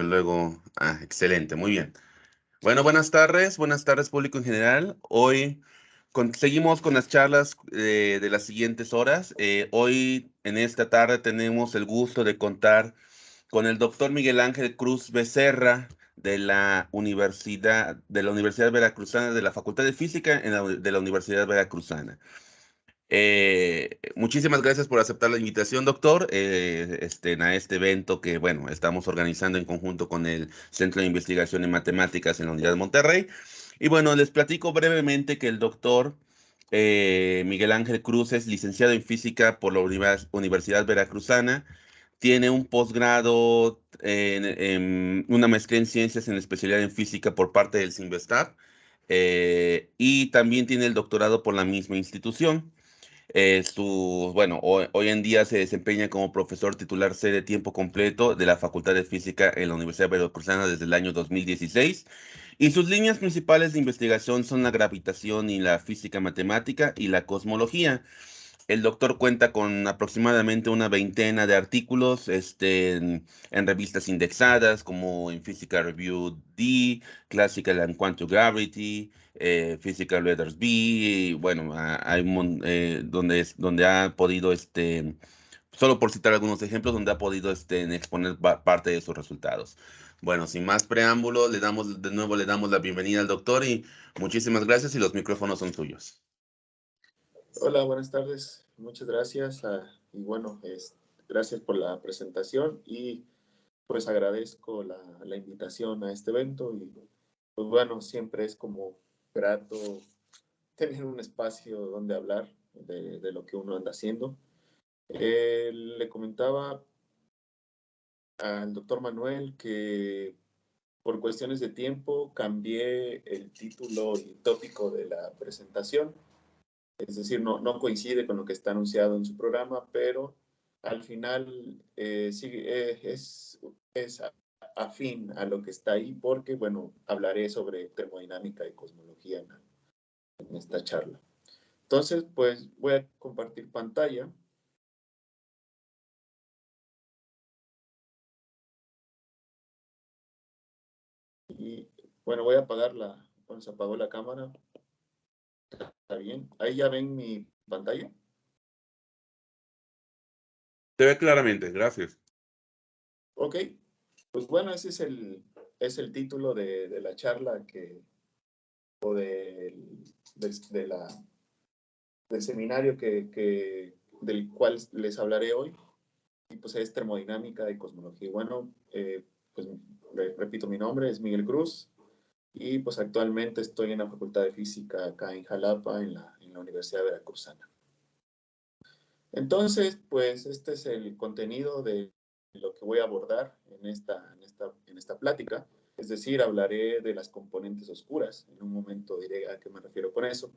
Luego, excelente, muy bien. Bueno, buenas tardes público en general. Hoy seguimos con las charlas de las siguientes horas. Hoy en esta tarde tenemos el gusto de contar con el doctor Miguel Ángel Cruz Becerra de la Universidad Veracruzana, de la Facultad de Física de la Universidad Veracruzana. Muchísimas gracias por aceptar la invitación, doctor, a este evento que, bueno, estamos organizando en conjunto con el Centro de Investigación en Matemáticas en la Unidad de Monterrey. Y bueno, les platico brevemente que el doctor Miguel Ángel Cruz es licenciado en física por la Universidad Veracruzana. Tiene un posgrado en una maestría en ciencias en especialidad en física por parte del CINVESTAB. Y también tiene el doctorado por la misma institución. Bueno, hoy en día se desempeña como profesor titular C de tiempo completo de la Facultad de Física en la Universidad Veracruzana desde el año 2016. Y sus líneas principales de investigación son la gravitación y la física matemática y la cosmología. El doctor cuenta con aproximadamente una veintena de artículos en revistas indexadas como en Physical Review D, Classical and Quantum Gravity, Physical Letters B, y bueno, hay donde ha podido, solo por citar algunos ejemplos, donde ha podido exponer parte de sus resultados. Bueno, sin más preámbulo, le damos la bienvenida al doctor y muchísimas gracias y los micrófonos son suyos. Hola, buenas tardes. Muchas gracias. Y bueno, gracias por la presentación y pues agradezco la invitación a este evento y pues bueno, siempre es como grato tener un espacio donde hablar de lo que uno anda haciendo. Le comentaba al doctor Manuel que por cuestiones de tiempo cambié el título y tópico de la presentación. Es decir, no coincide con lo que está anunciado en su programa, pero al final sí es afín a lo que está ahí porque, bueno, hablaré sobre termodinámica y cosmología en esta charla. Entonces, pues voy a compartir pantalla. Y bueno, voy a apagar bueno, se apagó la cámara. Está bien. Ahí ya ven mi pantalla. Te ve claramente, gracias. Ok, pues bueno, ese es el título de la charla o del seminario del cual les hablaré hoy. Y pues es termodinámica y cosmología. Y bueno, pues repito, mi nombre es Miguel Cruz y pues actualmente estoy en la Facultad de Física acá en Jalapa, en la Universidad Veracruzana. Entonces, pues este es el contenido de lo que voy a abordar en esta plática. Es decir, hablaré de las componentes oscuras. En un momento diré a qué me refiero con eso.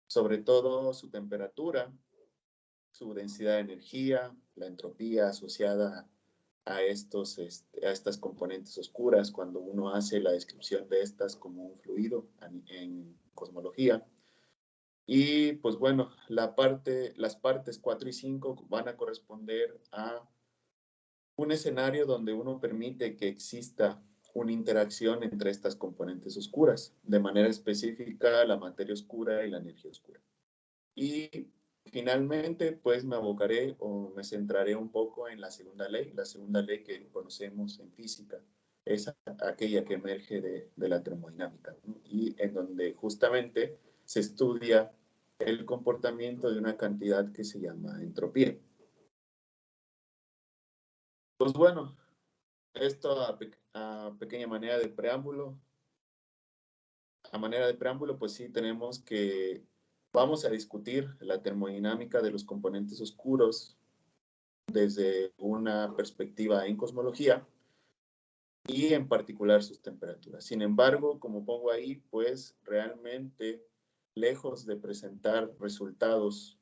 Sobre todo su temperatura, su densidad de energía, la entropía asociada a estas componentes oscuras cuando uno hace la descripción de estas como un fluido en cosmología. Y pues bueno, las partes 4 y 5 van a corresponder a un escenario donde uno permite que exista una interacción entre estas componentes oscuras, de manera específica la materia oscura y la energía oscura. Y finalmente, pues me abocaré o me centraré un poco en la segunda ley que conocemos en física, es aquella que emerge de la termodinámica, ¿no? Y en donde justamente se estudia el comportamiento de una cantidad que se llama entropía. Pues bueno, esto a pequeña manera de preámbulo. A manera de preámbulo, pues sí tenemos que vamos a discutir la termodinámica de los componentes oscuros desde una perspectiva en cosmología y en particular sus temperaturas. Sin embargo, como pongo ahí, pues realmente lejos de presentar resultados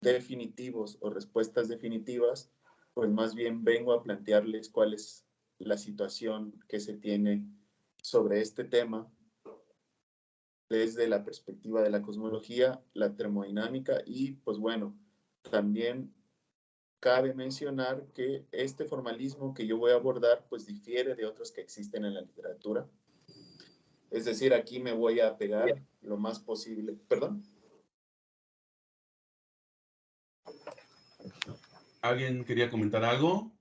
definitivos o respuestas definitivas, pues más bien vengo a plantearles cuál es la situación que se tiene sobre este tema desde la perspectiva de la cosmología, la termodinámica y pues bueno, también cabe mencionar que este formalismo que yo voy a abordar pues difiere de otros que existen en la literatura. Es decir, aquí me voy a pegar lo más posible. ¿Perdón? ¿Alguien quería comentar algo?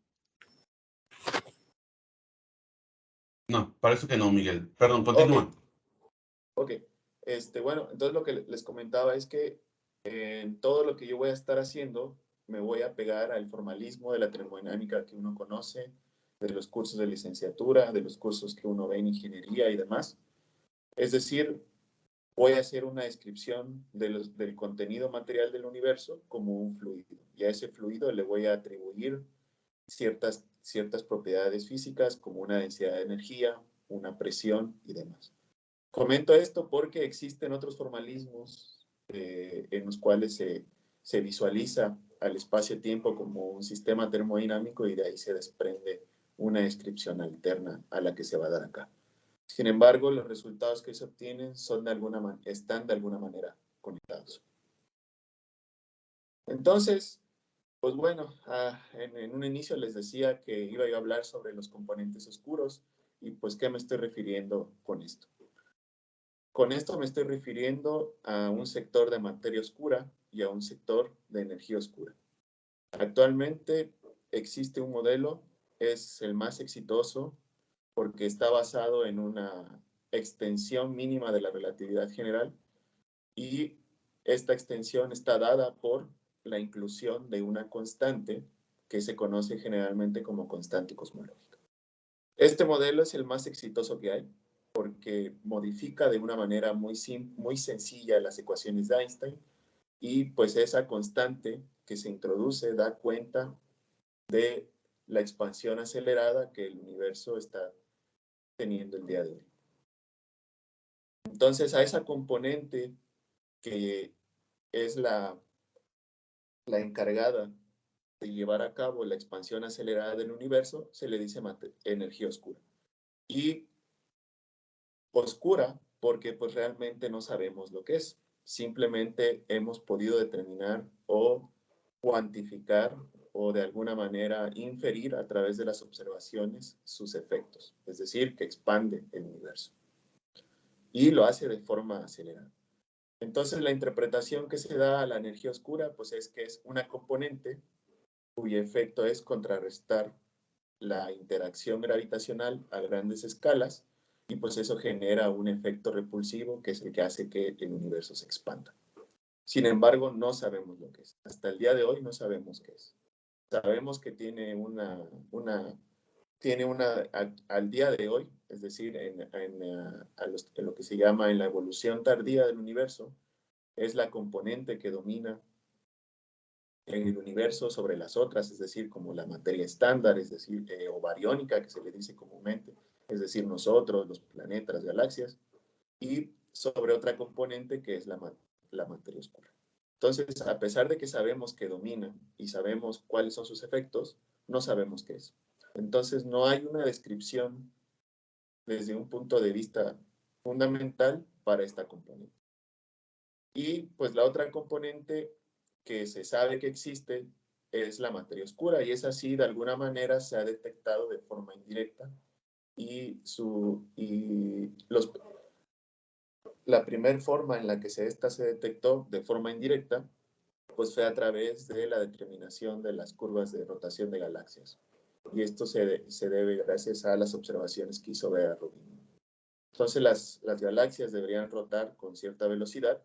No, parece que no, Miguel. Perdón, Ok, continúa. ok. Bueno, entonces lo que les comentaba es que en todo lo que yo voy a estar haciendo, me voy a pegar al formalismo de la termodinámica que uno conoce, de los cursos de licenciatura, de los cursos que uno ve en ingeniería y demás. Es decir, voy a hacer una descripción del contenido material del universo como un fluido. Y a ese fluido le voy a atribuir ciertas propiedades físicas como una densidad de energía, una presión y demás. Comento esto porque existen otros formalismos en los cuales se visualiza al espacio-tiempo como un sistema termodinámico y de ahí se desprende una descripción alterna a la que se va a dar acá. Sin embargo, los resultados que se obtienen están de alguna manera conectados. Entonces, pues bueno, en un inicio les decía que iba a hablar sobre los componentes oscuros y pues ¿qué me estoy refiriendo con esto? Con esto me estoy refiriendo a un sector de materia oscura y a un sector de energía oscura. Actualmente existe un modelo, es el más exitoso porque está basado en una extensión mínima de la relatividad general y esta extensión está dada por la inclusión de una constante que se conoce generalmente como constante cosmológica. Este modelo es el más exitoso que hay porque modifica de una manera muy sencilla las ecuaciones de Einstein y pues esa constante que se introduce da cuenta de la expansión acelerada que el universo está teniendo el día de hoy. Entonces a esa componente que es la encargada de llevar a cabo la expansión acelerada del universo se le dice energía oscura. Y oscura porque pues realmente no sabemos lo que es. Simplemente hemos podido determinar o cuantificar o de alguna manera inferir a través de las observaciones sus efectos, es decir, que expande el universo y lo hace de forma acelerada. Entonces la interpretación que se da a la energía oscura pues es que es una componente cuyo efecto es contrarrestar la interacción gravitacional a grandes escalas y pues eso genera un efecto repulsivo que es el que hace que el universo se expanda. Sin embargo, no sabemos lo que es. Hasta el día de hoy no sabemos qué es. Sabemos que tiene al día de hoy, es decir, en lo que se llama en la evolución tardía del universo, es la componente que domina en el universo sobre las otras, es decir, como la materia estándar, es decir, o bariónica, que se le dice comúnmente, es decir, nosotros, los planetas, las galaxias, y sobre otra componente que es la materia oscura. Entonces, a pesar de que sabemos que domina y sabemos cuáles son sus efectos, no sabemos qué es. Entonces, no hay una descripción desde un punto de vista fundamental para esta componente. Y pues la otra componente que se sabe que existe es la materia oscura y es así, de alguna manera se ha detectado de forma indirecta y, la primera forma en la que esta se detectó de forma indirecta pues fue a través de la determinación de las curvas de rotación de galaxias. Y esto se debe gracias a las observaciones que hizo Bea Rubin. Entonces las galaxias deberían rotar con cierta velocidad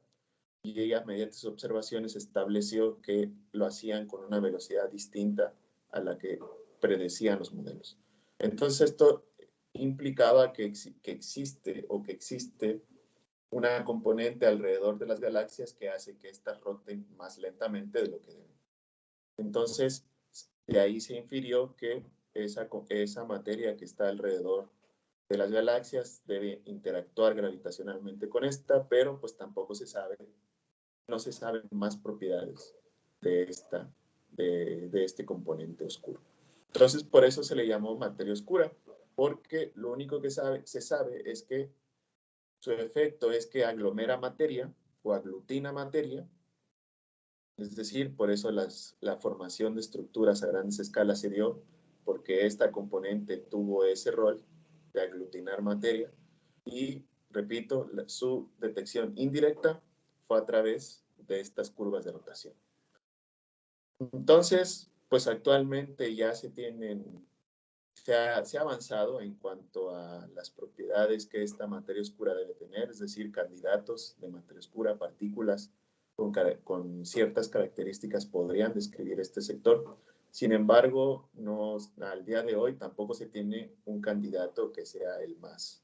y ella, mediante sus observaciones, estableció que lo hacían con una velocidad distinta a la que predecían los modelos. Entonces, esto implicaba que existe una componente alrededor de las galaxias que hace que éstas roten más lentamente de lo que deben. Entonces, de ahí se infirió que esa materia que está alrededor de las galaxias debe interactuar gravitacionalmente con esta, pero pues tampoco no se saben más propiedades de este componente oscuro. Entonces, por eso se le llamó materia oscura, porque lo único que se sabe es que su efecto es que aglomera materia o aglutina materia Es decir, por eso la formación de estructuras a grandes escalas se dio, porque esta componente tuvo ese rol de aglutinar materia y, repito, su detección indirecta fue a través de estas curvas de rotación. Entonces, pues actualmente ya se ha avanzado en cuanto a las propiedades que esta materia oscura debe tener, es decir, candidatos de materia oscura, partículas con ciertas características podrían describir este sector. Sin embargo, al día de hoy tampoco se tiene un candidato que sea el más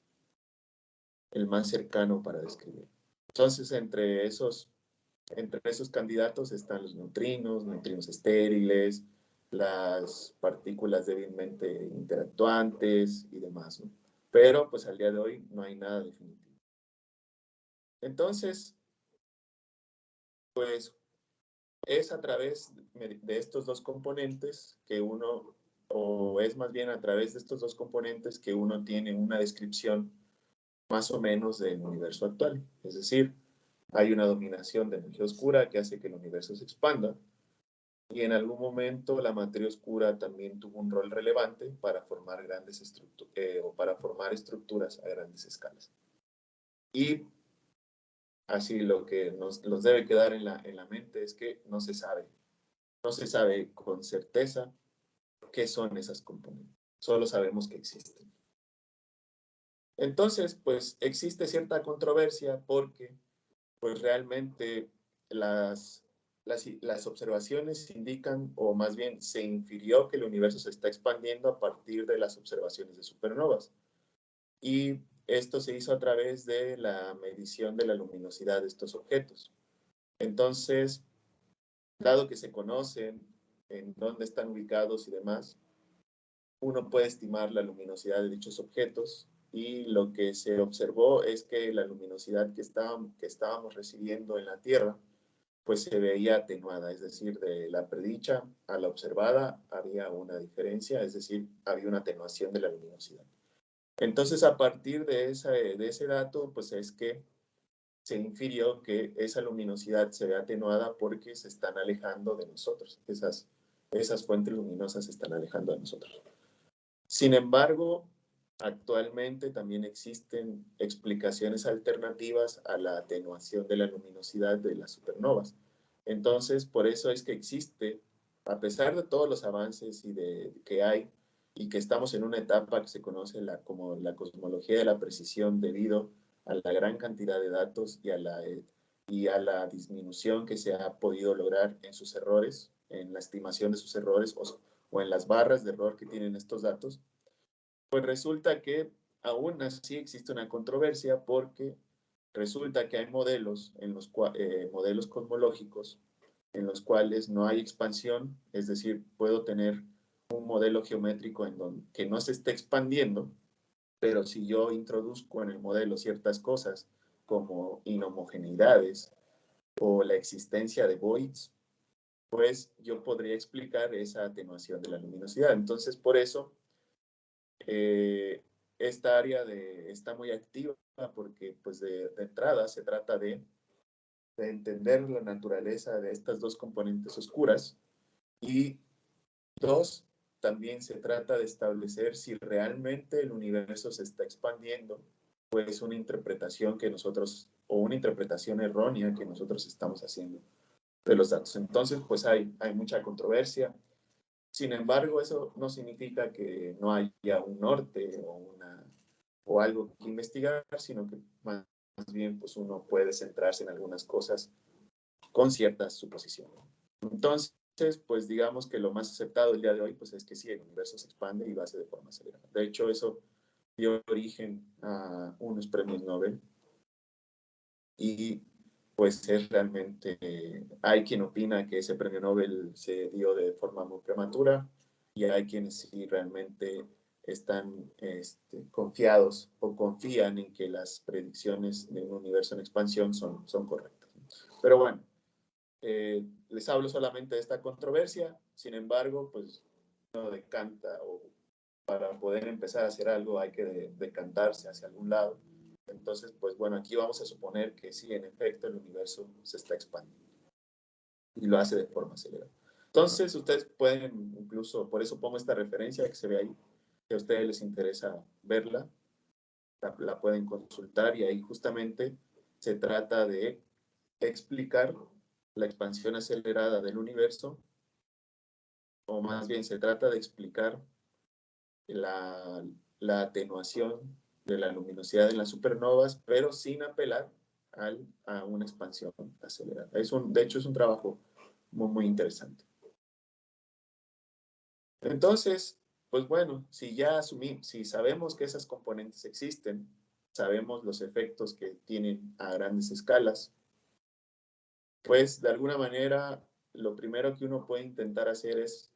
cercano para describir. Entonces, entre esos candidatos están los neutrinos estériles, las partículas débilmente interactuantes y demás, ¿no? Pero pues al día de hoy no hay nada definitivo. Entonces, pues es a través de estos dos componentes que uno, o es más bien a través de estos dos componentes que uno tiene una descripción más o menos del universo actual. Es decir, hay una dominación de energía oscura que hace que el universo se expanda, y en algún momento la materia oscura también tuvo un rol relevante para formar estructuras a grandes escalas. Y así lo que nos debe quedar en la mente es que no se sabe con certeza qué son esas componentes. Solo sabemos que existen. Entonces, pues existe cierta controversia porque pues realmente las observaciones indican, o más bien se infirió, que el universo se está expandiendo a partir de las observaciones de supernovas. Y esto se hizo a través de la medición de la luminosidad de estos objetos. Entonces, dado que se conocen en dónde están ubicados y demás, uno puede estimar la luminosidad de dichos objetos, y lo que se observó es que la luminosidad que estábamos recibiendo en la Tierra pues se veía atenuada, es decir, de la predicha a la observada había una diferencia, es decir, había una atenuación de la luminosidad. Entonces, a partir de ese dato, pues es que se infirió que esa luminosidad se ve atenuada porque se están alejando de nosotros, esas fuentes luminosas se están alejando de nosotros. Sin embargo, actualmente también existen explicaciones alternativas a la atenuación de la luminosidad de las supernovas. Entonces, por eso es que existe, a pesar de todos los avances que hay, y que estamos en una etapa que se conoce como la cosmología de la precisión, debido a la gran cantidad de datos y a la disminución que se ha podido lograr en sus errores, en la estimación de sus errores, o en las barras de error que tienen estos datos, pues resulta que aún así existe una controversia, porque resulta que hay modelos, modelos cosmológicos en los cuales no hay expansión, es decir, puedo tener un modelo geométrico que no se esté expandiendo, pero si yo introduzco en el modelo ciertas cosas como inhomogeneidades o la existencia de voids, pues yo podría explicar esa atenuación de la luminosidad. Entonces, por eso, esta área está muy activa, porque pues de entrada se trata de entender la naturaleza de estas dos componentes oscuras, y dos, también se trata de establecer si realmente el universo se está expandiendo, pues una interpretación o una interpretación errónea que nosotros estamos haciendo de los datos. Entonces, pues hay mucha controversia. Sin embargo, eso no significa que no haya un norte o algo que investigar, sino que más bien pues uno puede centrarse en algunas cosas con ciertas suposiciones. Entonces, pues digamos que lo más aceptado el día de hoy pues es que sí, el universo se expande y lo hace de forma acelerada. De hecho, eso dio origen a unos premios Nobel, y pues es realmente, hay quien opina que ese premio Nobel se dio de forma muy prematura, y hay quienes sí realmente están confiados o confían en que las predicciones de un universo en expansión son correctas. Pero bueno, les hablo solamente de esta controversia. Sin embargo, pues no decanta, o para poder empezar a hacer algo hay que decantarse hacia algún lado. Entonces, pues bueno, aquí vamos a suponer que sí, en efecto, el universo se está expandiendo. y lo hace de forma acelerada. Entonces, ustedes pueden incluso, por eso pongo esta referencia que se ve ahí, que a ustedes les interesa verla, la pueden consultar y ahí justamente se trata de explicar la expansión acelerada del universo, o más bien se trata de explicar la atenuación de la luminosidad en las supernovas, pero sin apelar a una expansión acelerada. De hecho, es un trabajo muy, muy interesante. Entonces, pues bueno, si sabemos que esas componentes existen, sabemos los efectos que tienen a grandes escalas, pues de alguna manera lo primero que uno puede intentar hacer es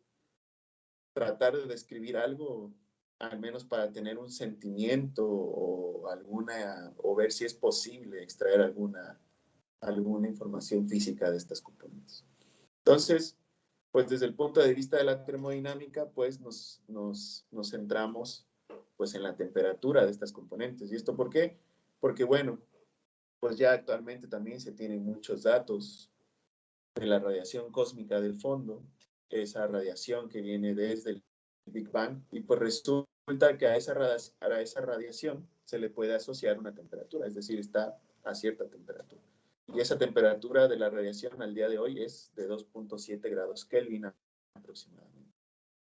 tratar de describir algo, al menos para tener un sentimiento o ver si es posible extraer alguna información física de estas componentes. Entonces, pues desde el punto de vista de la termodinámica, pues nos centramos pues en la temperatura de estas componentes. ¿Y esto por qué? Porque bueno, pues ya actualmente también se tienen muchos datos de la radiación cósmica del fondo, esa radiación que viene desde el Big Bang, y pues resulta que a esa radiación se le puede asociar una temperatura, es decir, está a cierta temperatura. Y esa temperatura de la radiación al día de hoy es de 2.7 grados Kelvin aproximadamente.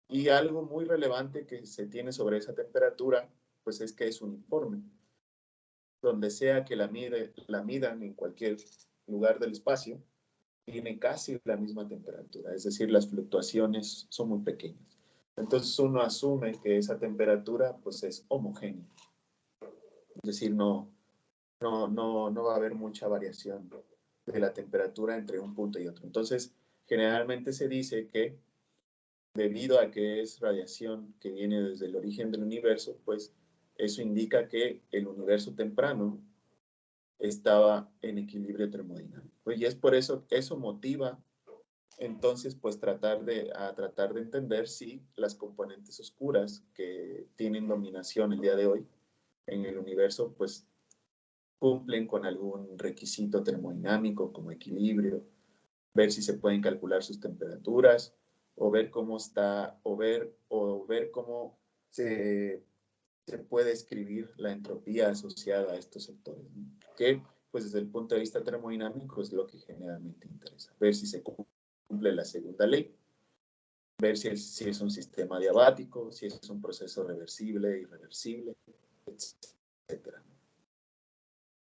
Y algo muy relevante que se tiene sobre esa temperatura, pues es que es uniforme. Donde sea que la midan en cualquier lugar del espacio, tiene casi la misma temperatura, es decir, las fluctuaciones son muy pequeñas. Entonces uno asume que esa temperatura pues es homogénea, es decir, no va a haber mucha variación de la temperatura entre un punto y otro. Entonces, generalmente se dice que debido a que es radiación que viene desde el origen del universo, pues eso indica que el universo temprano estaba en equilibrio termodinámico. Y es por eso, eso motiva entonces pues tratar de entender si las componentes oscuras que tienen dominación el día de hoy en el universo pues cumplen con algún requisito termodinámico como equilibrio, ver si se pueden calcular sus temperaturas o ver cómo está, o ver cómo se puede escribir la entropía asociada a estos sectores, ¿no? Que pues desde el punto de vista termodinámico es lo que generalmente interesa, ver si se cumple la segunda ley, ver si es un sistema diabático, si es un proceso reversible, irreversible, etc.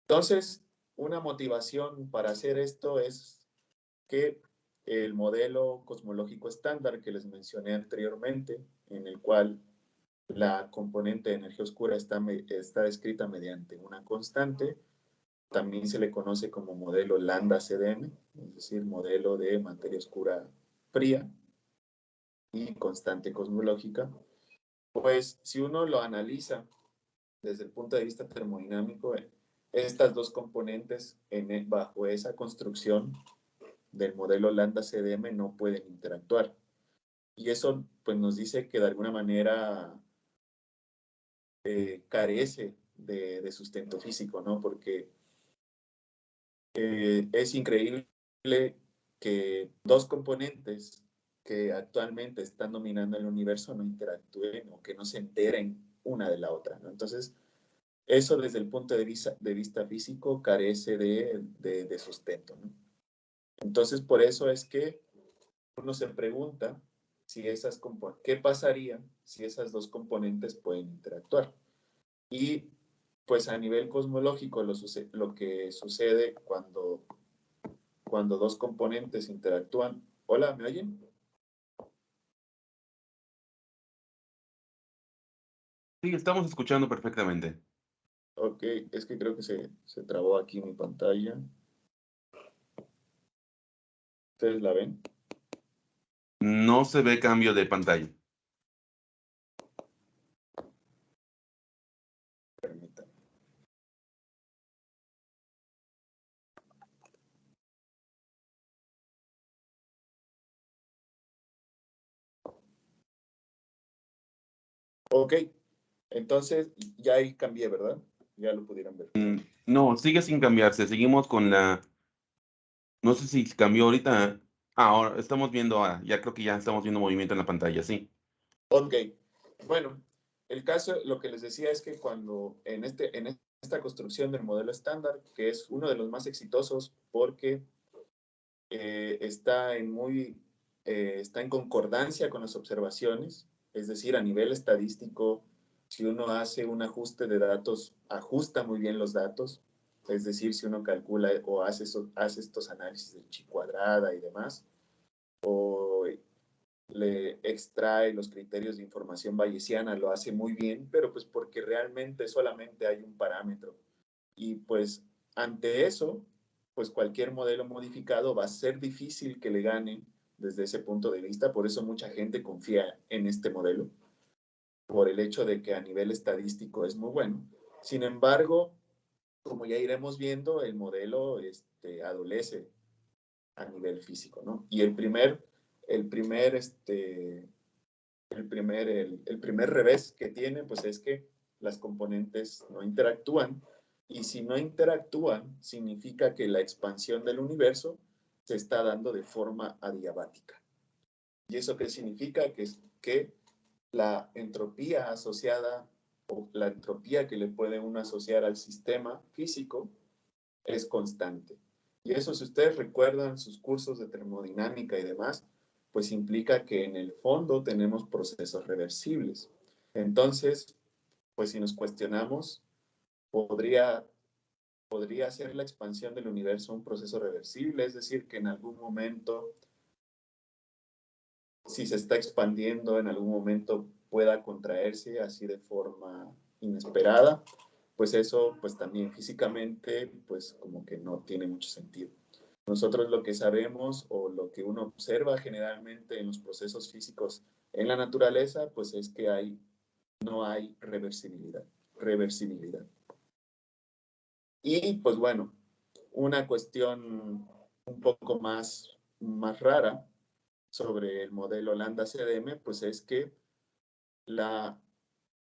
Entonces, una motivación para hacer esto es que el modelo cosmológico estándar que les mencioné anteriormente, en el cual la componente de energía oscura está descrita mediante una constante, también se le conoce como modelo lambda-CDM, es decir, modelo de materia oscura fría y constante cosmológica. Pues si uno lo analiza desde el punto de vista termodinámico, estas dos componentes bajo esa construcción del modelo lambda-CDM no pueden interactuar. Y eso pues nos dice que de alguna manera carece de sustento físico, ¿no? Porque es increíble que dos componentes que actualmente están dominando el universo no interactúen o que no se enteren una de la otra, ¿no? Entonces, eso desde el punto de vista físico carece de sustento, ¿no? Entonces, por eso es que uno se pregunta qué pasaría si esas dos componentes pueden interactuar. Y pues a nivel cosmológico lo que sucede cuando dos componentes interactúan. Hola, ¿me oyen? Sí, estamos escuchando perfectamente. Ok, es que creo que se trabó aquí mi pantalla. ¿Ustedes la ven? No se ve cambio de pantalla. Permítanme. Ok, entonces ya ahí cambié, ¿verdad? Ya lo pudieron ver. No, sigue sin cambiarse. Seguimos con la... No sé si cambió ahorita. Ahora estamos viendo, ya creo que ya estamos viendo movimiento en la pantalla, sí. Ok, bueno, el caso, lo que les decía es que cuando en esta construcción del modelo estándar, que es uno de los más exitosos porque está está en concordancia con las observaciones, es decir, a nivel estadístico, si uno hace un ajuste de datos, ajusta muy bien los datos, es decir, si uno calcula o hace estos análisis de chi cuadrada y demás, o le extrae los criterios de información bayesiana, lo hace muy bien, pero pues porque realmente solamente hay un parámetro. Y pues ante eso, pues cualquier modelo modificado va a ser difícil que le gane desde ese punto de vista, por eso mucha gente confía en este modelo, por el hecho de que a nivel estadístico es muy bueno. Sin embargo, como ya iremos viendo, el modelo adolece a nivel físico, ¿no? Y el primer, el primer revés que tiene, pues es que las componentes no interactúan, y si no interactúan, significa que la expansión del universo se está dando de forma adiabática. ¿Y eso qué significa? Que la entropía asociada, o la entropía que le puede uno asociar al sistema físico, es constante. Y eso, si ustedes recuerdan sus cursos de termodinámica y demás, pues implica que en el fondo tenemos procesos reversibles. Entonces, pues si nos cuestionamos, ¿podría, podría ser la expansión del universo un proceso reversible? Es decir, que en algún momento, si se está expandiendo, en algún momento pueda contraerse así de forma inesperada, pues eso, pues también físicamente, pues como que no tiene mucho sentido. Nosotros lo que sabemos o lo que uno observa generalmente en los procesos físicos en la naturaleza, pues es que no hay reversibilidad, reversibilidad. Y pues bueno, una cuestión un poco más rara sobre el modelo Lambda-CDM, pues es que la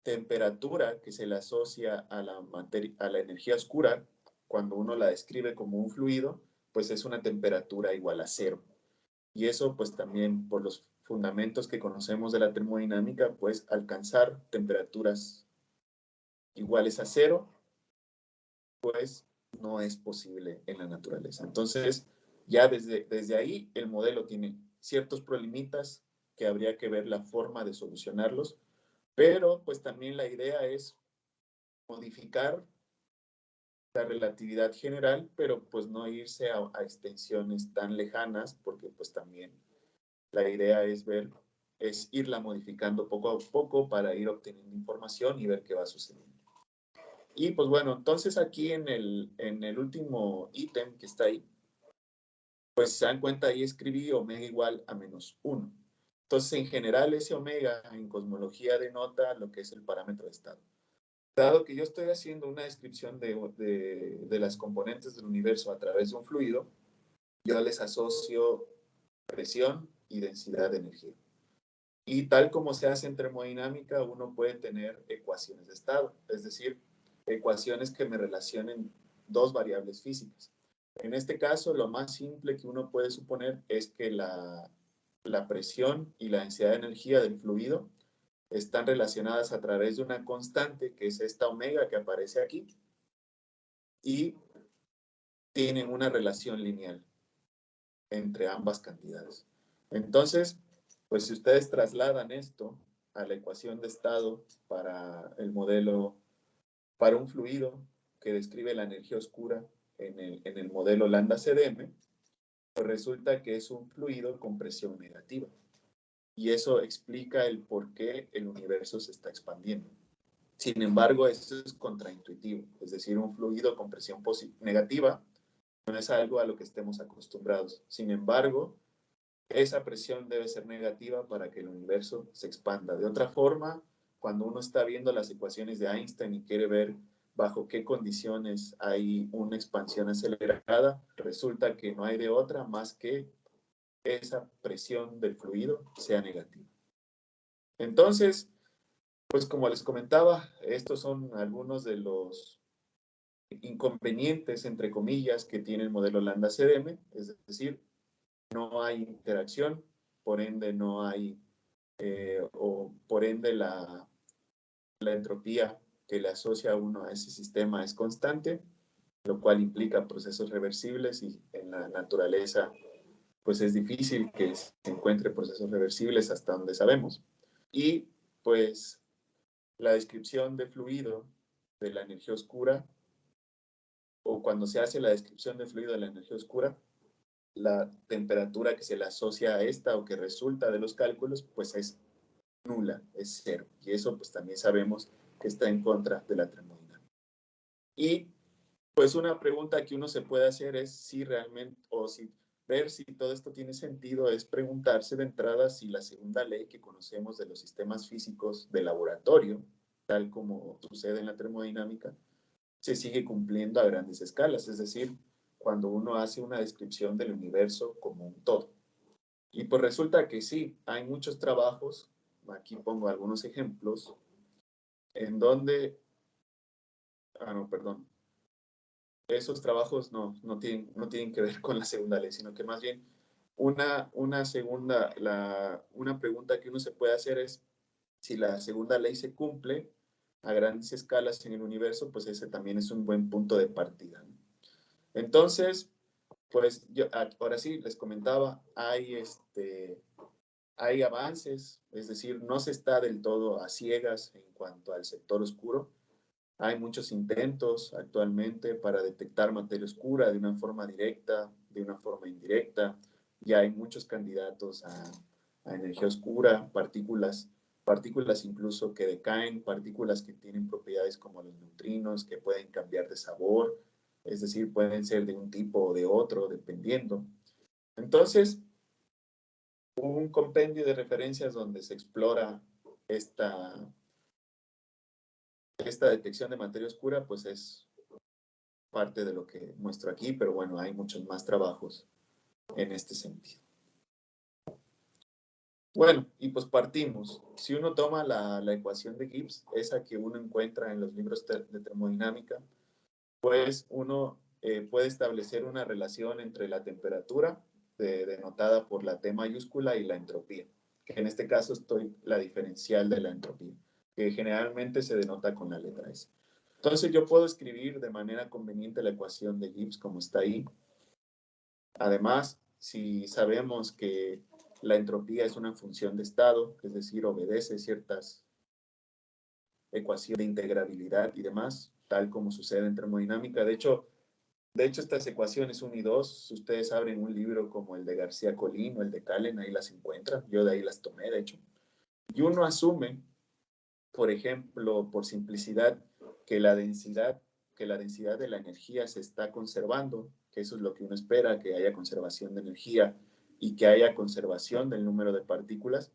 temperatura que se le asocia a la energía oscura, cuando uno la describe como un fluido, pues es una temperatura igual a cero. Y eso, pues también por los fundamentos que conocemos de la termodinámica, pues alcanzar temperaturas iguales a cero, pues no es posible en la naturaleza. Entonces, ya desde ahí el modelo tiene ciertos problemitas que habría que ver la forma de solucionarlos, pero pues también la idea es modificar la relatividad general, pero pues no irse a extensiones tan lejanas, porque pues también la idea es irla modificando poco a poco para ir obteniendo información y ver qué va sucediendo. Y pues bueno, entonces aquí en el último ítem que está ahí, pues se dan cuenta, ahí escribí omega igual a -1. Entonces, en general, ese omega en cosmología denota lo que es el parámetro de estado. Dado que yo estoy haciendo una descripción de las componentes del universo a través de un fluido, yo les asocio presión y densidad de energía. Y tal como se hace en termodinámica, uno puede tener ecuaciones de estado, es decir, ecuaciones que me relacionen dos variables físicas. En este caso, lo más simple que uno puede suponer es que la presión y la densidad de energía del fluido están relacionadas a través de una constante, que es esta omega que aparece aquí, y tienen una relación lineal entre ambas cantidades. Entonces, pues si ustedes trasladan esto a la ecuación de estado para el modelo, para un fluido que describe la energía oscura en el modelo Lambda-CDM, pues resulta que es un fluido con presión negativa. Y eso explica el por qué el universo se está expandiendo. Sin embargo, eso es contraintuitivo, es decir, un fluido con presión negativa no es algo a lo que estemos acostumbrados. Sin embargo, esa presión debe ser negativa para que el universo se expanda. De otra forma, cuando uno está viendo las ecuaciones de Einstein y quiere ver bajo qué condiciones hay una expansión acelerada, resulta que no hay de otra más que esa presión del fluido sea negativa. Entonces, pues como les comentaba, estos son algunos de los inconvenientes, entre comillas, que tiene el modelo Lambda-CDM, es decir, no hay interacción, por ende no hay, o por ende la entropía que le asocia a uno a ese sistema es constante, lo cual implica procesos reversibles y en la naturaleza pues es difícil que se encuentre procesos reversibles hasta donde sabemos. Y pues la descripción de fluido de la energía oscura, o cuando se hace la descripción de fluido de la energía oscura, la temperatura que se le asocia a esta o que resulta de los cálculos, pues es nula, es cero. Y eso pues también sabemos que está en contra de la termodinámica. Y pues una pregunta que uno se puede hacer es si realmente, o si ver si todo esto tiene sentido, es preguntarse de entrada si la segunda ley que conocemos de los sistemas físicos de laboratorio, tal como sucede en la termodinámica, se sigue cumpliendo a grandes escalas, es decir, cuando uno hace una descripción del universo como un todo. Y pues resulta que sí, hay muchos trabajos, aquí pongo algunos ejemplos, en donde, no, perdón, esos trabajos no tienen que ver con la segunda ley, sino que más bien una pregunta que uno se puede hacer es si la segunda ley se cumple a grandes escalas en el universo, pues ese también es un buen punto de partida, ¿no? Entonces, pues yo ahora sí les comentaba, hay avances, es decir, no se está del todo a ciegas en cuanto al sector oscuro. Hay muchos intentos actualmente para detectar materia oscura de una forma directa, de una forma indirecta. Ya hay muchos candidatos a energía oscura, partículas incluso que decaen, partículas que tienen propiedades como los neutrinos, que pueden cambiar de sabor, es decir, pueden ser de un tipo o de otro, dependiendo. Entonces, un compendio de referencias donde se explora esta detección de materia oscura, pues es parte de lo que muestro aquí, pero bueno, hay muchos más trabajos en este sentido. Bueno, y pues partimos. Si uno toma la ecuación de Gibbs, esa que uno encuentra en los libros de termodinámica, pues uno puede establecer una relación entre la temperatura, denotada por la T mayúscula, y la entropía, que en este caso estoy la diferencial de la entropía, que generalmente se denota con la letra S. Entonces yo puedo escribir de manera conveniente la ecuación de Gibbs como está ahí. Además, si sabemos que la entropía es una función de estado, es decir, obedece ciertas ecuaciones de integrabilidad y demás, tal como sucede en termodinámica. De hecho, estas ecuaciones 1 y 2, ustedes abren un libro como el de García Colín o el de Calen, ahí las encuentran. Yo de ahí las tomé, de hecho. Y uno asume, por ejemplo, por simplicidad, que la densidad de la energía se está conservando, que eso es lo que uno espera, que haya conservación de energía y que haya conservación del número de partículas.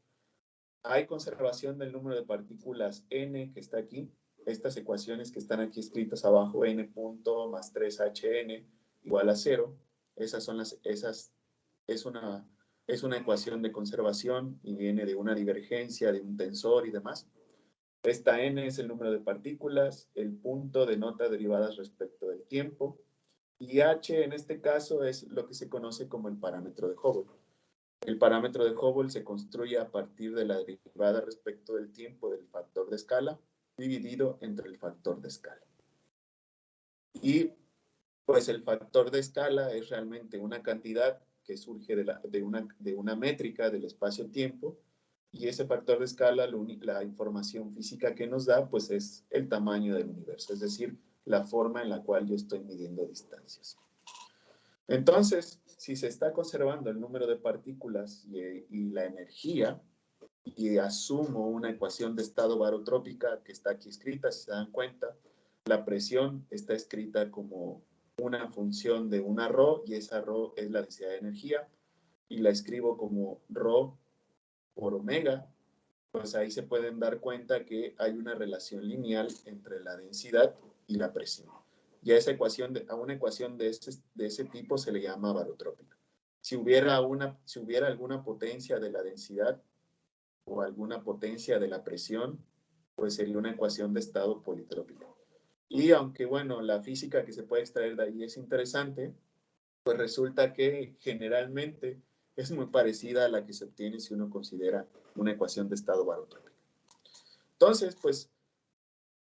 Hay conservación del número de partículas n, que está aquí. Estas ecuaciones que están aquí escritas abajo, n punto más 3hn igual a 0, es una ecuación de conservación y viene de una divergencia, de un tensor y demás. Esta n es el número de partículas, el punto denota derivadas respecto del tiempo, y h en este caso es lo que se conoce como el parámetro de Hubble. El parámetro de Hubble se construye a partir de la derivada respecto del tiempo del factor de escala dividido entre el factor de escala. Y pues el factor de escala es realmente una cantidad que surge de una métrica del espacio-tiempo, y ese factor de escala, la información física que nos da, pues es el tamaño del universo, es decir, la forma en la cual yo estoy midiendo distancias. Entonces, si se está conservando el número de partículas y la energía, y asumo una ecuación de estado barotrópica que está aquí escrita, si se dan cuenta, la presión está escrita como una función de una ρ, y esa ρ es la densidad de energía, y la escribo como ρ por omega, pues ahí se pueden dar cuenta que hay una relación lineal entre la densidad y la presión. Y a una ecuación de ese tipo se le llama barotrópica. Si hubiera alguna potencia de la densidad o alguna potencia de la presión, pues sería una ecuación de estado politrópico. Y aunque, bueno, la física que se puede extraer de ahí es interesante, pues resulta que generalmente es muy parecida a la que se obtiene si uno considera una ecuación de estado barotrópico. Entonces, pues,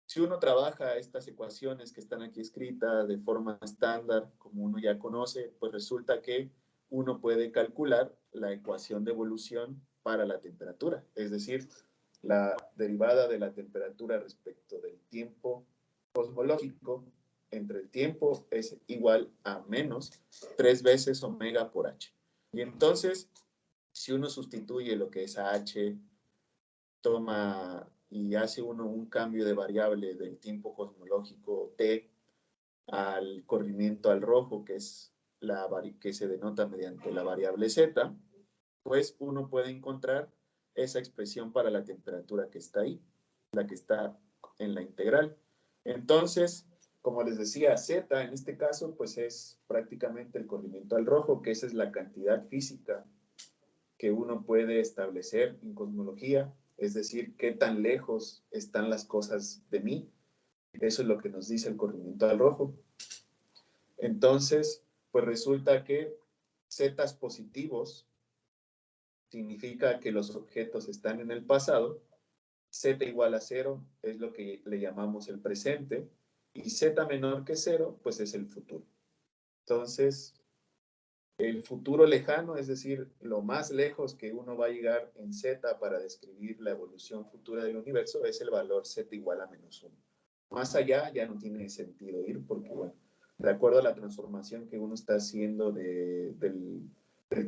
si uno trabaja estas ecuaciones que están aquí escritas de forma estándar, como uno ya conoce, pues resulta que uno puede calcular la ecuación de evolución para la temperatura, es decir, la derivada de la temperatura respecto del tiempo cosmológico entre el tiempo es igual a menos 3 veces omega por h. Y entonces, si uno sustituye lo que es a h, toma y hace uno un cambio de variable del tiempo cosmológico t al corrimiento al rojo, que es que se denota mediante la variable z, pues uno puede encontrar esa expresión para la temperatura que está ahí, la que está en la integral. Entonces, como les decía, z en este caso, pues es prácticamente el corrimiento al rojo, que esa es la cantidad física que uno puede establecer en cosmología, es decir, qué tan lejos están las cosas de mí. Eso es lo que nos dice el corrimiento al rojo. Entonces, pues resulta que zetas positivos significa que los objetos están en el pasado, z igual a 0 es lo que le llamamos el presente, y z menor que 0, pues es el futuro. Entonces, el futuro lejano, es decir, lo más lejos que uno va a llegar en z para describir la evolución futura del universo es el valor z igual a menos 1. Más allá ya no tiene sentido ir porque, bueno, de acuerdo a la transformación que uno está haciendo del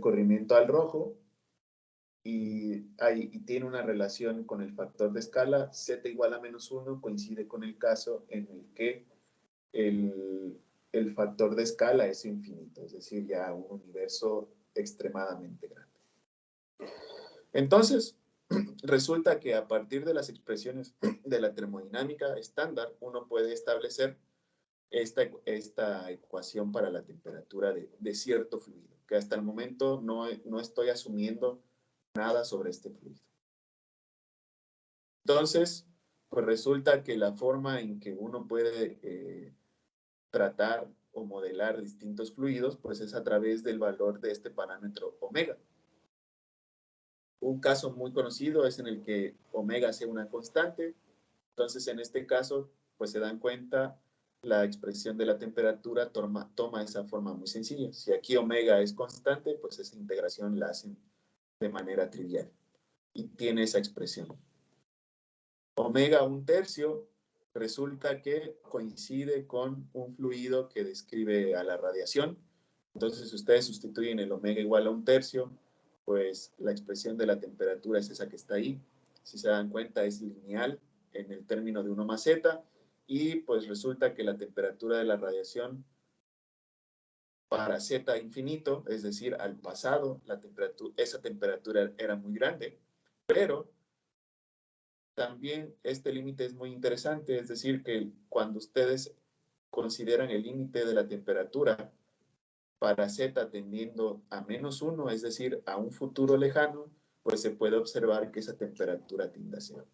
corrimiento al rojo, y tiene una relación con el factor de escala, z igual a menos 1 coincide con el caso en el que el factor de escala es infinito, es decir, ya un universo extremadamente grande. Entonces, resulta que a partir de las expresiones de la termodinámica estándar, uno puede establecer esta ecuación para la temperatura de cierto fluido, que hasta el momento no estoy asumiendo nada sobre este fluido. Entonces, pues resulta que la forma en que uno puede tratar o modelar distintos fluidos, pues es a través del valor de este parámetro omega. Un caso muy conocido es en el que omega sea una constante. Entonces, en este caso, pues se dan cuenta, la expresión de la temperatura toma esa forma muy sencilla. Si aquí omega es constante, pues esa integración la hacen de manera trivial y tiene esa expresión. Omega 1/3 resulta que coincide con un fluido que describe a la radiación. Entonces, si ustedes sustituyen el omega igual a 1/3, pues la expresión de la temperatura es esa que está ahí. Si se dan cuenta, es lineal en el término de 1 más z, y pues resulta que la temperatura de la radiación para z infinito, es decir, al pasado, esa temperatura era muy grande, pero también este límite es muy interesante, es decir, que cuando ustedes consideran el límite de la temperatura para z tendiendo a menos 1, es decir, a un futuro lejano, pues se puede observar que esa temperatura tiende a 0.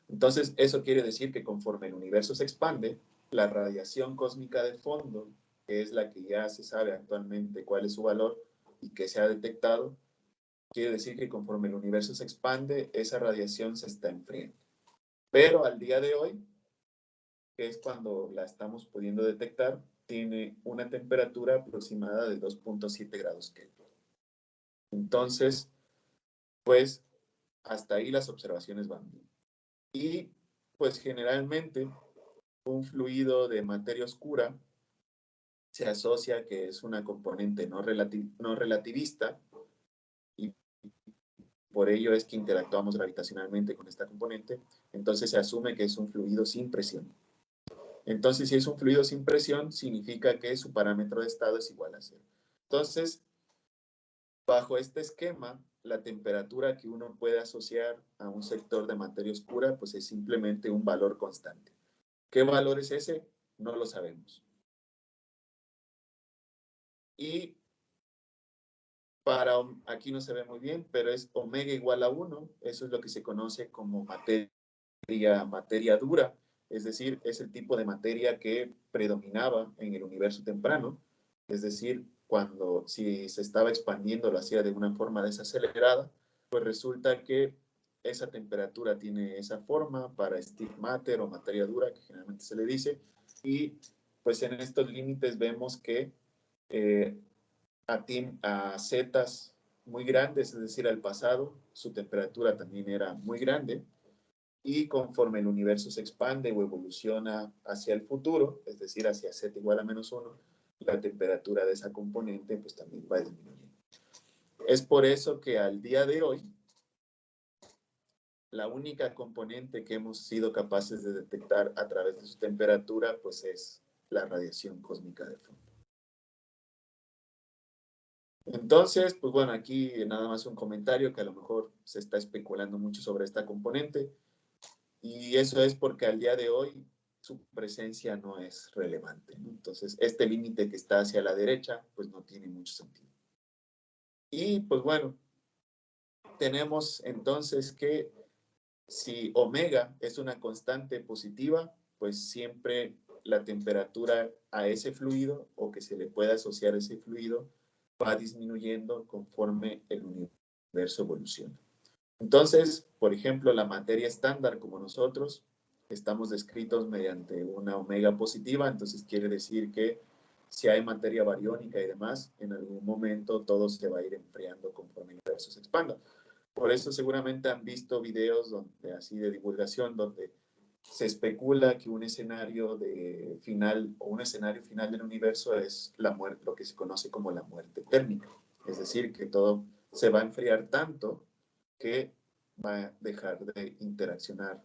Entonces, eso quiere decir que conforme el universo se expande, la radiación cósmica de fondo, que es la que ya se sabe actualmente cuál es su valor y que se ha detectado, quiere decir que conforme el universo se expande, esa radiación se está enfriando. Pero al día de hoy, que es cuando la estamos pudiendo detectar, tiene una temperatura aproximada de 2.7 grados Kelvin. Entonces, pues, hasta ahí las observaciones van bien. Y, pues, generalmente, un fluido de materia oscura se asocia que es una componente no relativista, y por ello es que interactuamos gravitacionalmente con esta componente. Entonces se asume que es un fluido sin presión. Entonces, si es un fluido sin presión, significa que su parámetro de estado es igual a 0. Entonces, bajo este esquema, la temperatura que uno puede asociar a un sector de materia oscura, pues es simplemente un valor constante. ¿Qué valor es ese? No lo sabemos. Y aquí no se ve muy bien, pero es omega igual a 1. Eso es lo que se conoce como materia dura. Es decir, es el tipo de materia que predominaba en el universo temprano. Es decir, cuando si se estaba expandiendo lo hacía de una forma desacelerada, pues resulta que esa temperatura tiene esa forma para stick matter o materia dura, que generalmente se le dice, y pues en estos límites vemos que eh, a zetas muy grandes, es decir, al pasado, su temperatura también era muy grande, y conforme el universo se expande o evoluciona hacia el futuro, es decir, hacia z igual a -1, la temperatura de esa componente pues también va disminuyendo. Es por eso que al día de hoy, la única componente que hemos sido capaces de detectar a través de su temperatura pues es la radiación cósmica de fondo. Entonces, pues bueno, aquí nada más un comentario que a lo mejor se está especulando mucho sobre esta componente, y eso es porque al día de hoy su presencia no es relevante, ¿no? Entonces, este límite que está hacia la derecha, pues no tiene mucho sentido. Y pues bueno, tenemos entonces que si omega es una constante positiva, pues siempre la temperatura a ese fluido o que se le pueda asociar a ese fluido va disminuyendo conforme el universo evoluciona. Entonces, por ejemplo, la materia estándar como nosotros estamos descritos mediante una omega positiva, entonces quiere decir que si hay materia bariónica y demás, en algún momento todo se va a ir enfriando conforme el universo se expanda. Por eso seguramente han visto videos donde, así de divulgación donde se especula que un escenario de final o un escenario final del universo es la muerte, lo que se conoce como la muerte térmica. Es decir, que todo se va a enfriar tanto que va a dejar de interaccionar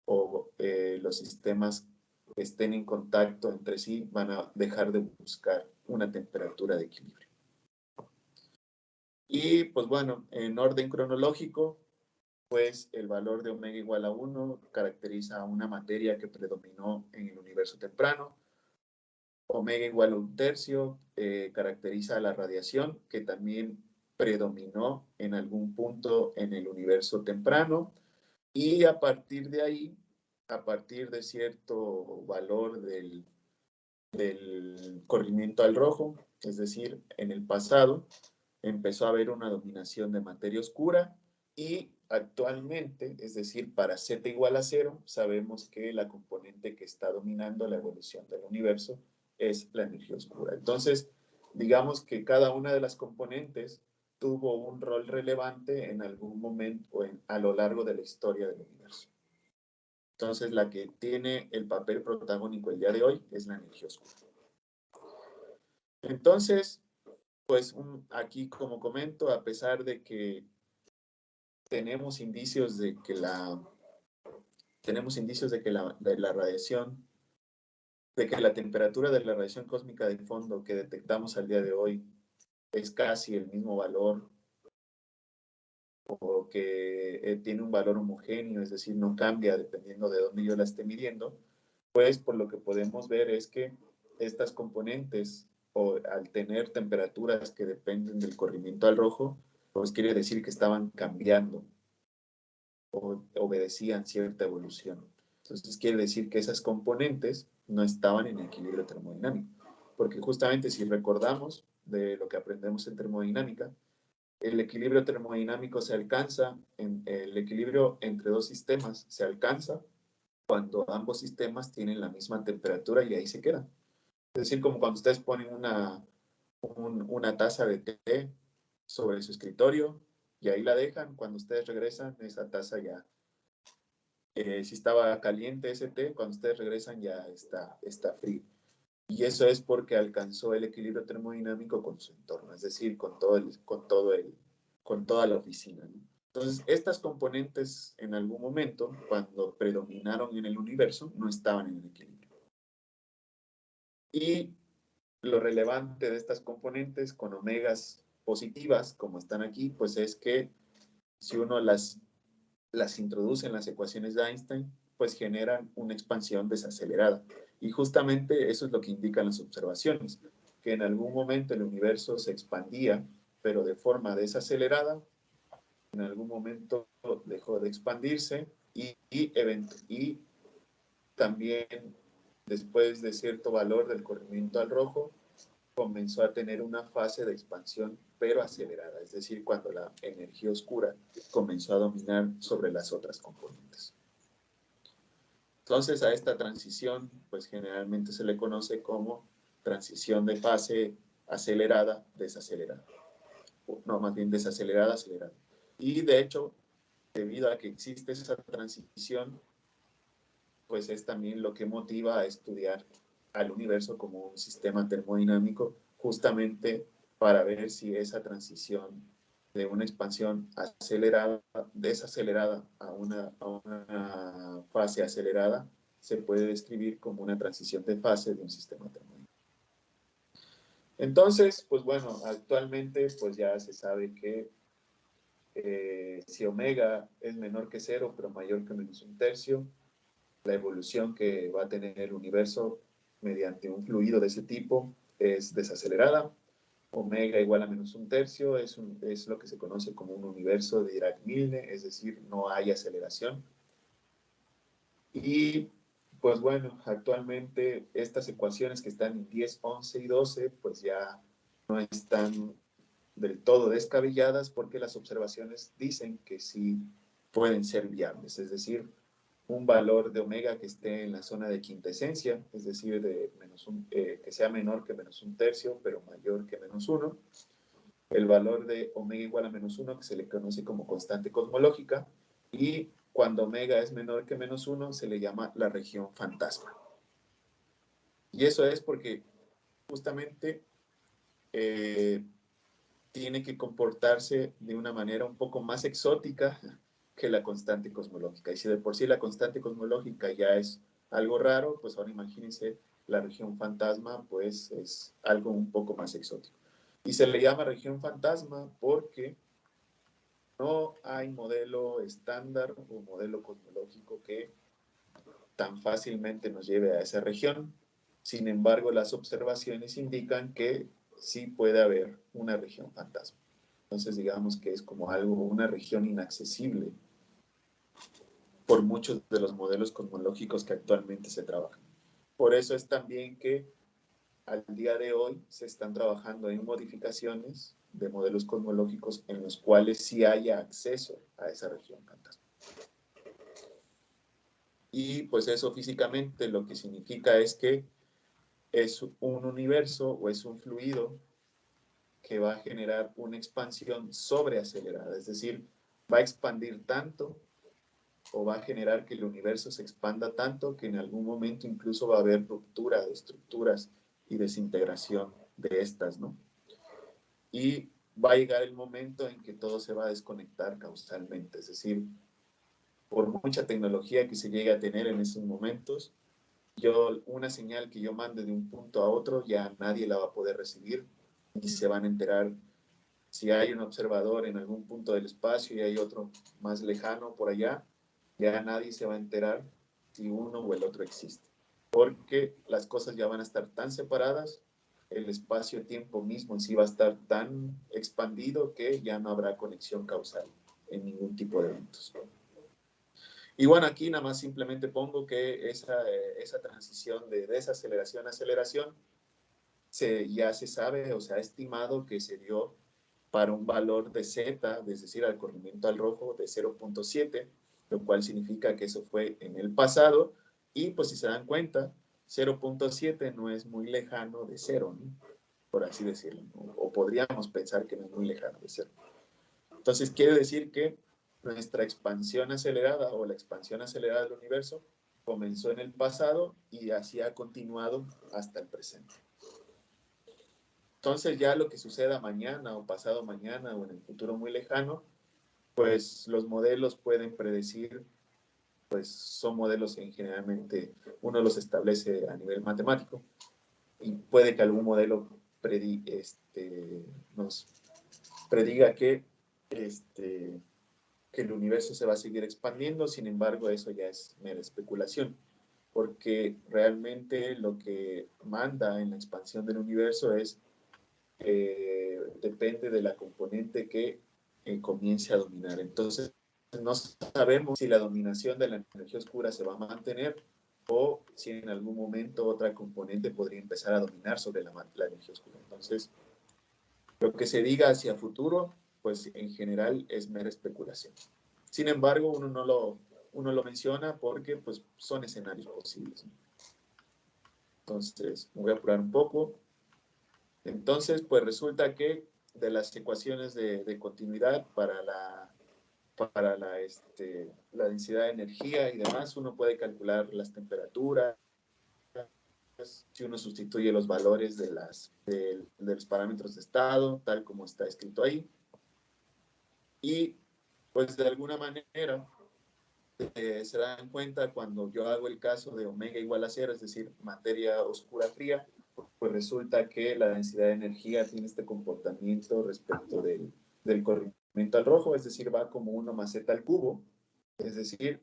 o los sistemas que estén en contacto entre sí van a dejar de buscar una temperatura de equilibrio. Y pues bueno, en orden cronológico, pues el valor de omega igual a 1 caracteriza a una materia que predominó en el universo temprano. Omega igual a 1/3 caracteriza a la radiación que también predominó en algún punto en el universo temprano. Y a partir de ahí, a partir de cierto valor del corrimiento al rojo, es decir, en el pasado, empezó a haber una dominación de materia oscura y actualmente, es decir, para z igual a 0, sabemos que la componente que está dominando la evolución del universo es la energía oscura. Entonces, digamos que cada una de las componentes tuvo un rol relevante en algún momento a lo largo de la historia del universo. Entonces, la que tiene el papel protagónico el día de hoy es la energía oscura. Entonces, pues aquí, como comento, a pesar de que tenemos indicios de que la radiación, de que la temperatura de la radiación cósmica de fondo que detectamos al día de hoy es casi el mismo valor o que tiene un valor homogéneo, es decir, no cambia dependiendo de dónde yo la esté midiendo, pues por lo que podemos ver es que estas componentes, o al tener temperaturas que dependen del corrimiento al rojo, pues quiere decir que estaban cambiando o obedecían cierta evolución. Entonces quiere decir que esas componentes no estaban en equilibrio termodinámico, porque justamente si recordamos de lo que aprendemos en termodinámica, el equilibrio termodinámico se alcanza, el equilibrio entre dos sistemas se alcanza cuando ambos sistemas tienen la misma temperatura y ahí se quedan. Es decir, como cuando ustedes ponen una taza de té sobre su escritorio y ahí la dejan, cuando ustedes regresan, esa taza ya, si estaba caliente ese té, cuando ustedes regresan ya está frío. Y eso es porque alcanzó el equilibrio termodinámico con su entorno, es decir, con toda la oficina, ¿no? Entonces, estas componentes en algún momento, cuando predominaron en el universo, no estaban en el equilibrio. Y lo relevante de estas componentes con omegas positivas, como están aquí, pues es que si uno las introduce en las ecuaciones de Einstein, pues generan una expansión desacelerada. Y justamente eso es lo que indican las observaciones, que en algún momento el universo se expandía, pero de forma desacelerada, en algún momento dejó de expandirse y también después de cierto valor del corrimiento al rojo, comenzó a tener una fase de expansión, pero acelerada, es decir, cuando la energía oscura comenzó a dominar sobre las otras componentes. Entonces, a esta transición, pues generalmente se le conoce como transición de fase acelerada, desacelerada. No, más bien desacelerada, acelerada. Y de hecho, debido a que existe esa transición, pues es también lo que motiva a estudiar al universo como un sistema termodinámico, justamente para ver si esa transición de una expansión acelerada, desacelerada a una fase acelerada, se puede describir como una transición de fase de un sistema termodinámico. Entonces, pues bueno, actualmente pues ya se sabe que si omega es menor que 0, pero mayor que -1/3, la evolución que va a tener el universo mediante un fluido de ese tipo es desacelerada. Omega igual a -1/3 es lo que se conoce como un universo de Dirac-Milne, es decir, no hay aceleración. Y pues bueno, actualmente estas ecuaciones que están en 10, 11 y 12, pues ya no están del todo descabelladas porque las observaciones dicen que sí pueden ser viables, es decir, un valor de omega que esté en la zona de quintesencia, es decir, que sea menor que -1/3, pero mayor que -1. El valor de omega igual a -1, que se le conoce como constante cosmológica, y cuando omega es menor que -1, se le llama la región fantasma. Y eso es porque justamente tiene que comportarse de una manera un poco más exótica que la constante cosmológica. Y si de por sí la constante cosmológica ya es algo raro, pues ahora imagínense la región fantasma, pues es algo un poco más exótico. Y se le llama región fantasma porque no hay modelo estándar o modelo cosmológico que tan fácilmente nos lleve a esa región. Sin embargo, las observaciones indican que sí puede haber una región fantasma. Entonces, digamos que es como algo, una región inaccesible por muchos de los modelos cosmológicos que actualmente se trabajan. Por eso es también que al día de hoy se están trabajando en modificaciones de modelos cosmológicos en los cuales sí haya acceso a esa región fantasma. Y pues eso físicamente lo que significa es que es un universo o es un fluido que va a generar una expansión sobreacelerada, es decir, va a expandir tanto o va a generar que el universo se expanda tanto que en algún momento incluso va a haber ruptura de estructuras y desintegración de estas, ¿no? Y va a llegar el momento en que todo se va a desconectar causalmente, es decir, por mucha tecnología que se llegue a tener en esos momentos, una señal que yo mande de un punto a otro ya nadie la va a poder recibir y se van a enterar si hay un observador en algún punto del espacio y hay otro más lejano por allá, ya nadie se va a enterar si uno o el otro existe, porque las cosas ya van a estar tan separadas, el espacio-tiempo mismo en sí va a estar tan expandido que ya no habrá conexión causal en ningún tipo de eventos. Y bueno, aquí nada más simplemente pongo que esa transición de desaceleración a aceleración ya se sabe o se ha estimado que se dio para un valor de Z, es decir, al corrimiento al rojo de 0.7, lo cual significa que eso fue en el pasado. Y pues si se dan cuenta, 0.7 no es muy lejano de 0, ¿no? Por así decirlo, ¿no? O podríamos pensar que no es muy lejano de 0. Entonces quiere decir que nuestra expansión acelerada o la expansión acelerada del universo comenzó en el pasado y así ha continuado hasta el presente. Entonces ya lo que suceda mañana o pasado mañana o en el futuro muy lejano, pues los modelos pueden predecir, pues son modelos que generalmente uno los establece a nivel matemático y puede que algún modelo nos prediga que el universo se va a seguir expandiendo, sin embargo, eso ya es mera especulación, porque realmente lo que manda en la expansión del universo depende de la componente que comience a dominar. Entonces, no sabemos si la dominación de la energía oscura se va a mantener o si en algún momento otra componente podría empezar a dominar sobre la energía oscura. Entonces, lo que se diga hacia futuro, pues en general es mera especulación. Sin embargo, uno lo menciona porque pues, son escenarios posibles, ¿no? Entonces, me voy a apurar un poco. Entonces, pues resulta que de las ecuaciones de continuidad para la densidad de energía y demás, uno puede calcular las temperaturas, si uno sustituye los valores de los parámetros de estado, tal como está escrito ahí. Y pues de alguna manera se dan cuenta cuando yo hago el caso de omega igual a cero, es decir, materia oscura fría, pues resulta que la densidad de energía tiene este comportamiento respecto del corrimiento al rojo, es decir, va como 1 más z al cubo, es decir,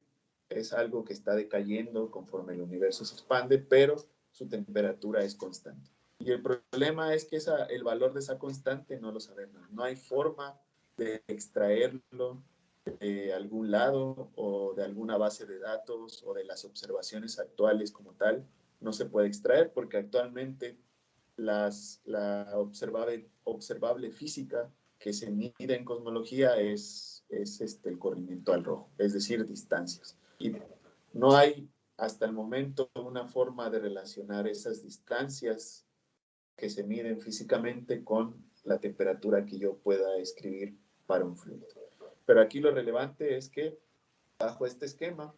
es algo que está decayendo conforme el universo se expande, pero su temperatura es constante. Y el problema es que el valor de esa constante no lo sabemos, no hay forma de extraerlo de algún lado o de alguna base de datos o de las observaciones actuales como tal, no se puede extraer porque actualmente la observable física que se mide en cosmología es el corrimiento al rojo, es decir, distancias. Y no hay hasta el momento una forma de relacionar esas distancias que se miden físicamente con la temperatura que yo pueda escribir para un fluido. Pero aquí lo relevante es que bajo este esquema,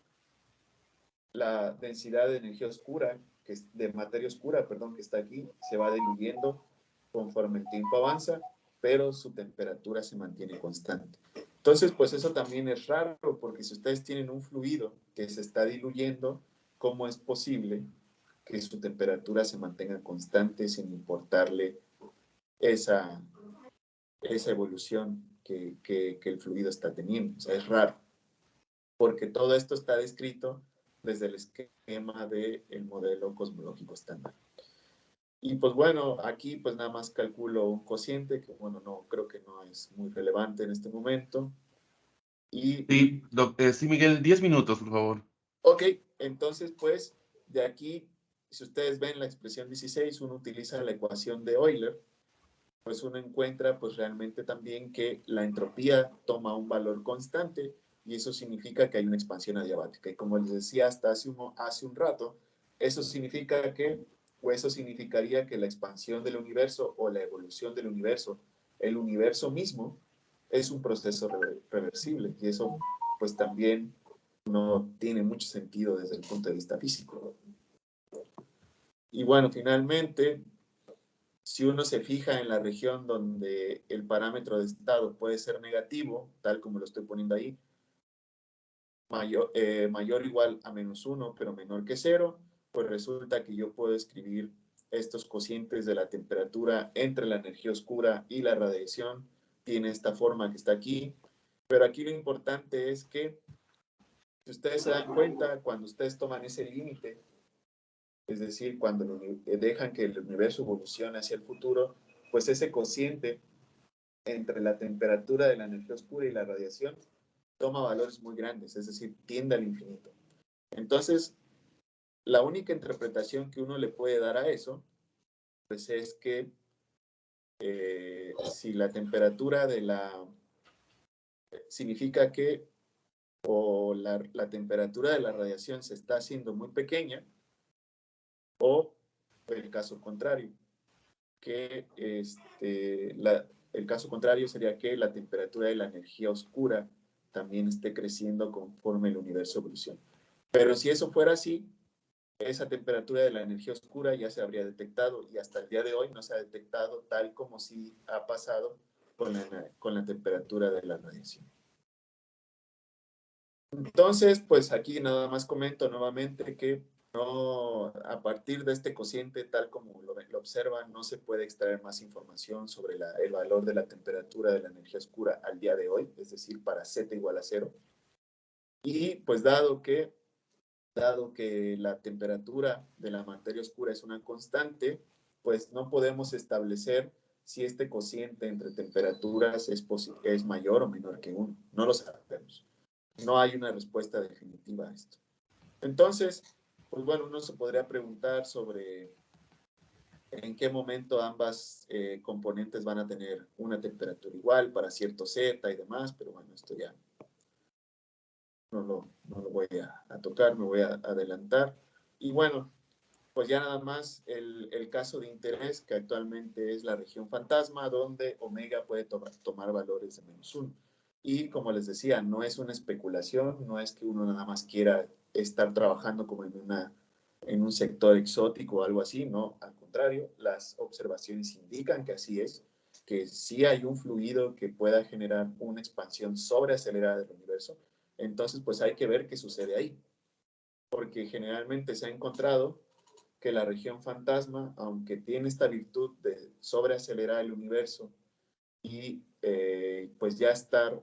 la densidad de energía oscura, de materia oscura, perdón, que está aquí, se va diluyendo conforme el tiempo avanza, pero su temperatura se mantiene constante. Entonces, pues eso también es raro, porque si ustedes tienen un fluido que se está diluyendo, ¿cómo es posible que su temperatura se mantenga constante sin importarle esa evolución que el fluido está teniendo? O sea, es raro, porque todo esto está descrito desde el esquema del modelo cosmológico estándar. Y pues bueno, aquí pues nada más calculo un cociente que bueno, no creo que no es muy relevante en este momento. Y, Sí, sí, Miguel, 10 minutos, por favor. ok, entonces pues de aquí, si ustedes ven la expresión 16, uno utiliza la ecuación de Euler, pues uno encuentra pues realmente también que la entropía toma un valor constante y eso significa que hay una expansión adiabática. Y como les decía hasta hace un rato, eso significa que, o eso significaría que la expansión del universo o la evolución del universo, el universo mismo, es un proceso reversible y eso pues también no tiene mucho sentido desde el punto de vista físico. Y bueno, finalmente, si uno se fija en la región donde el parámetro de estado puede ser negativo, tal como lo estoy poniendo ahí, mayor o igual a -1, pero menor que 0, pues resulta que yo puedo escribir estos cocientes de la temperatura entre la energía oscura y la radiación. Tiene esta forma que está aquí, pero aquí lo importante es que, si ustedes se dan cuenta, cuando ustedes toman ese límite, es decir, cuando dejan que el universo evolucione hacia el futuro, pues ese cociente entre la temperatura de la energía oscura y la radiación toma valores muy grandes, es decir, tiende al infinito. Entonces, la única interpretación que uno le puede dar a eso, pues es que si la temperatura significa que o la temperatura de la radiación se está haciendo muy pequeña, o el caso contrario, que el caso contrario sería que la temperatura de la energía oscura también esté creciendo conforme el universo evoluciona. Pero si eso fuera así, esa temperatura de la energía oscura ya se habría detectado y hasta el día de hoy no se ha detectado tal como sí ha pasado con la temperatura de la radiación. Entonces, pues aquí nada más comento nuevamente que no, a partir de este cociente, tal como lo observan, no se puede extraer más información sobre el valor de la temperatura de la energía oscura al día de hoy, es decir, para Z igual a 0. Y pues dado que la temperatura de la materia oscura es una constante, pues no podemos establecer si este cociente entre temperaturas es mayor o menor que 1. No lo sabemos. No hay una respuesta definitiva a esto. Entonces, pues bueno, uno se podría preguntar sobre en qué momento ambas componentes van a tener una temperatura igual para cierto Z y demás, pero bueno, esto ya no lo voy a tocar, me voy a adelantar. Y bueno, pues ya nada más el caso de interés, que actualmente es la región fantasma, donde omega puede tomar valores de -1. Y como les decía, no es una especulación, no es que uno nada más quiera estar trabajando como en un sector exótico o algo así, no, al contrario, las observaciones indican que así es, que sí hay un fluido que pueda generar una expansión sobreacelerada del universo. Entonces, pues hay que ver qué sucede ahí, porque generalmente se ha encontrado que la región fantasma, aunque tiene esta virtud de sobreacelerar el universo y pues ya estar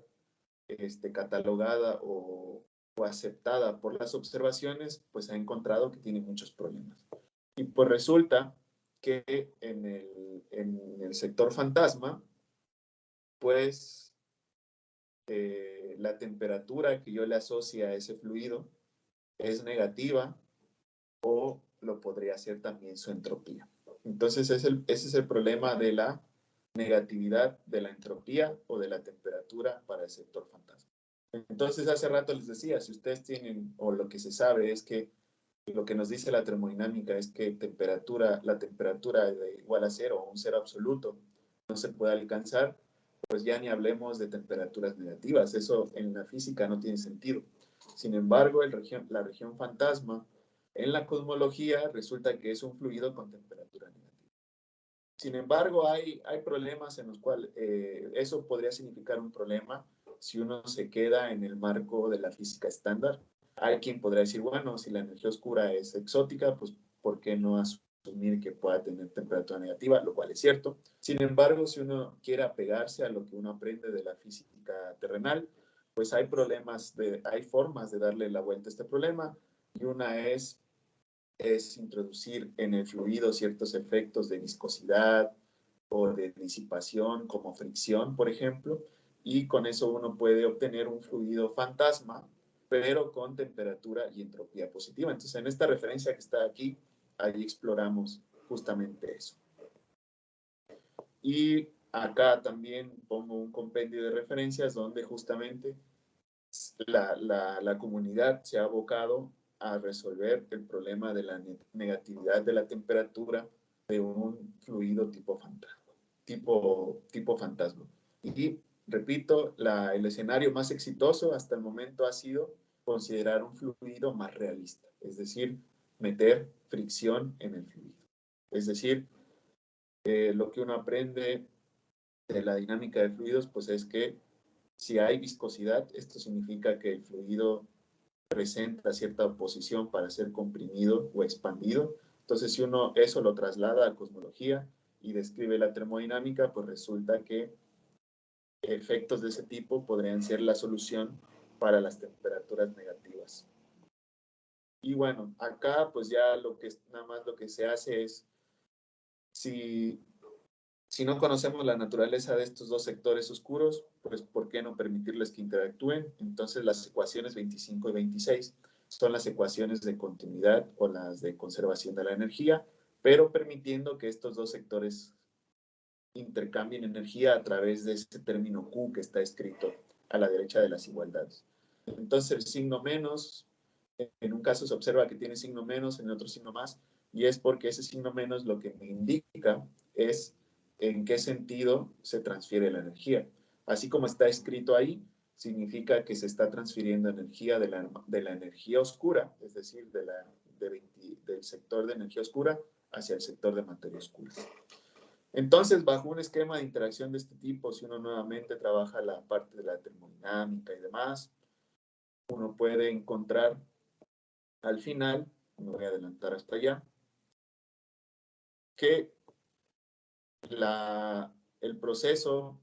catalogada o aceptada por las observaciones, pues ha encontrado que tiene muchos problemas. Y pues resulta que en el sector fantasma, pues la temperatura que yo le asocio a ese fluido es negativa, o lo podría ser también su entropía. Entonces, ese es el problema de la negatividad de la entropía o de la temperatura para el sector fantasma. Entonces, hace rato les decía, si ustedes tienen, o lo que se sabe es que lo que nos dice la termodinámica es que la temperatura de igual a cero o un cero absoluto no se puede alcanzar, pues ya ni hablemos de temperaturas negativas. Eso en la física no tiene sentido. Sin embargo, la región fantasma en la cosmología resulta que es un fluido con temperatura negativa. Sin embargo, hay problemas en los cuales eso podría significar un problema si uno se queda en el marco de la física estándar. Hay quien podría decir, bueno, si la energía oscura es exótica, pues ¿por qué no asumir que pueda tener temperatura negativa? Lo cual es cierto. Sin embargo, si uno quiere apegarse a lo que uno aprende de la física terrenal, pues hay formas de darle la vuelta a este problema, y una es introducir en el fluido ciertos efectos de viscosidad o de disipación, como fricción, por ejemplo, y con eso uno puede obtener un fluido fantasma, pero con temperatura y entropía positiva. Entonces, en esta referencia que está aquí, ahí exploramos justamente eso. Y acá también pongo un compendio de referencias donde justamente la comunidad se ha abocado a resolver el problema de la negatividad de la temperatura de un fluido tipo fantasma. Y repito, el escenario más exitoso hasta el momento ha sido considerar un fluido más realista, es decir, meter fricción en el fluido. Es decir, lo que uno aprende de la dinámica de fluidos, pues es que si hay viscosidad, esto significa que el fluido presenta cierta oposición para ser comprimido o expandido. Entonces, si uno eso lo traslada a cosmología y describe la termodinámica, pues resulta que efectos de ese tipo podrían ser la solución para las temperaturas negativas. Y bueno, acá pues ya nada más lo que se hace es, si no conocemos la naturaleza de estos dos sectores oscuros, pues ¿por qué no permitirles que interactúen? Entonces las ecuaciones 25 y 26 son las ecuaciones de continuidad o las de conservación de la energía, pero permitiendo que estos dos sectores intercambien energía a través de este término Q que está escrito a la derecha de las igualdades. Entonces el signo menos, en un caso se observa que tiene signo menos, en otro signo más, y es porque ese signo menos lo que me indica es en qué sentido se transfiere la energía. Así como está escrito ahí, significa que se está transfiriendo energía de la energía oscura, es decir, del sector de energía oscura hacia el sector de materia oscura. Entonces, bajo un esquema de interacción de este tipo, si uno nuevamente trabaja la parte de la termodinámica y demás, uno puede encontrar al final, me voy a adelantar hasta allá, que el proceso,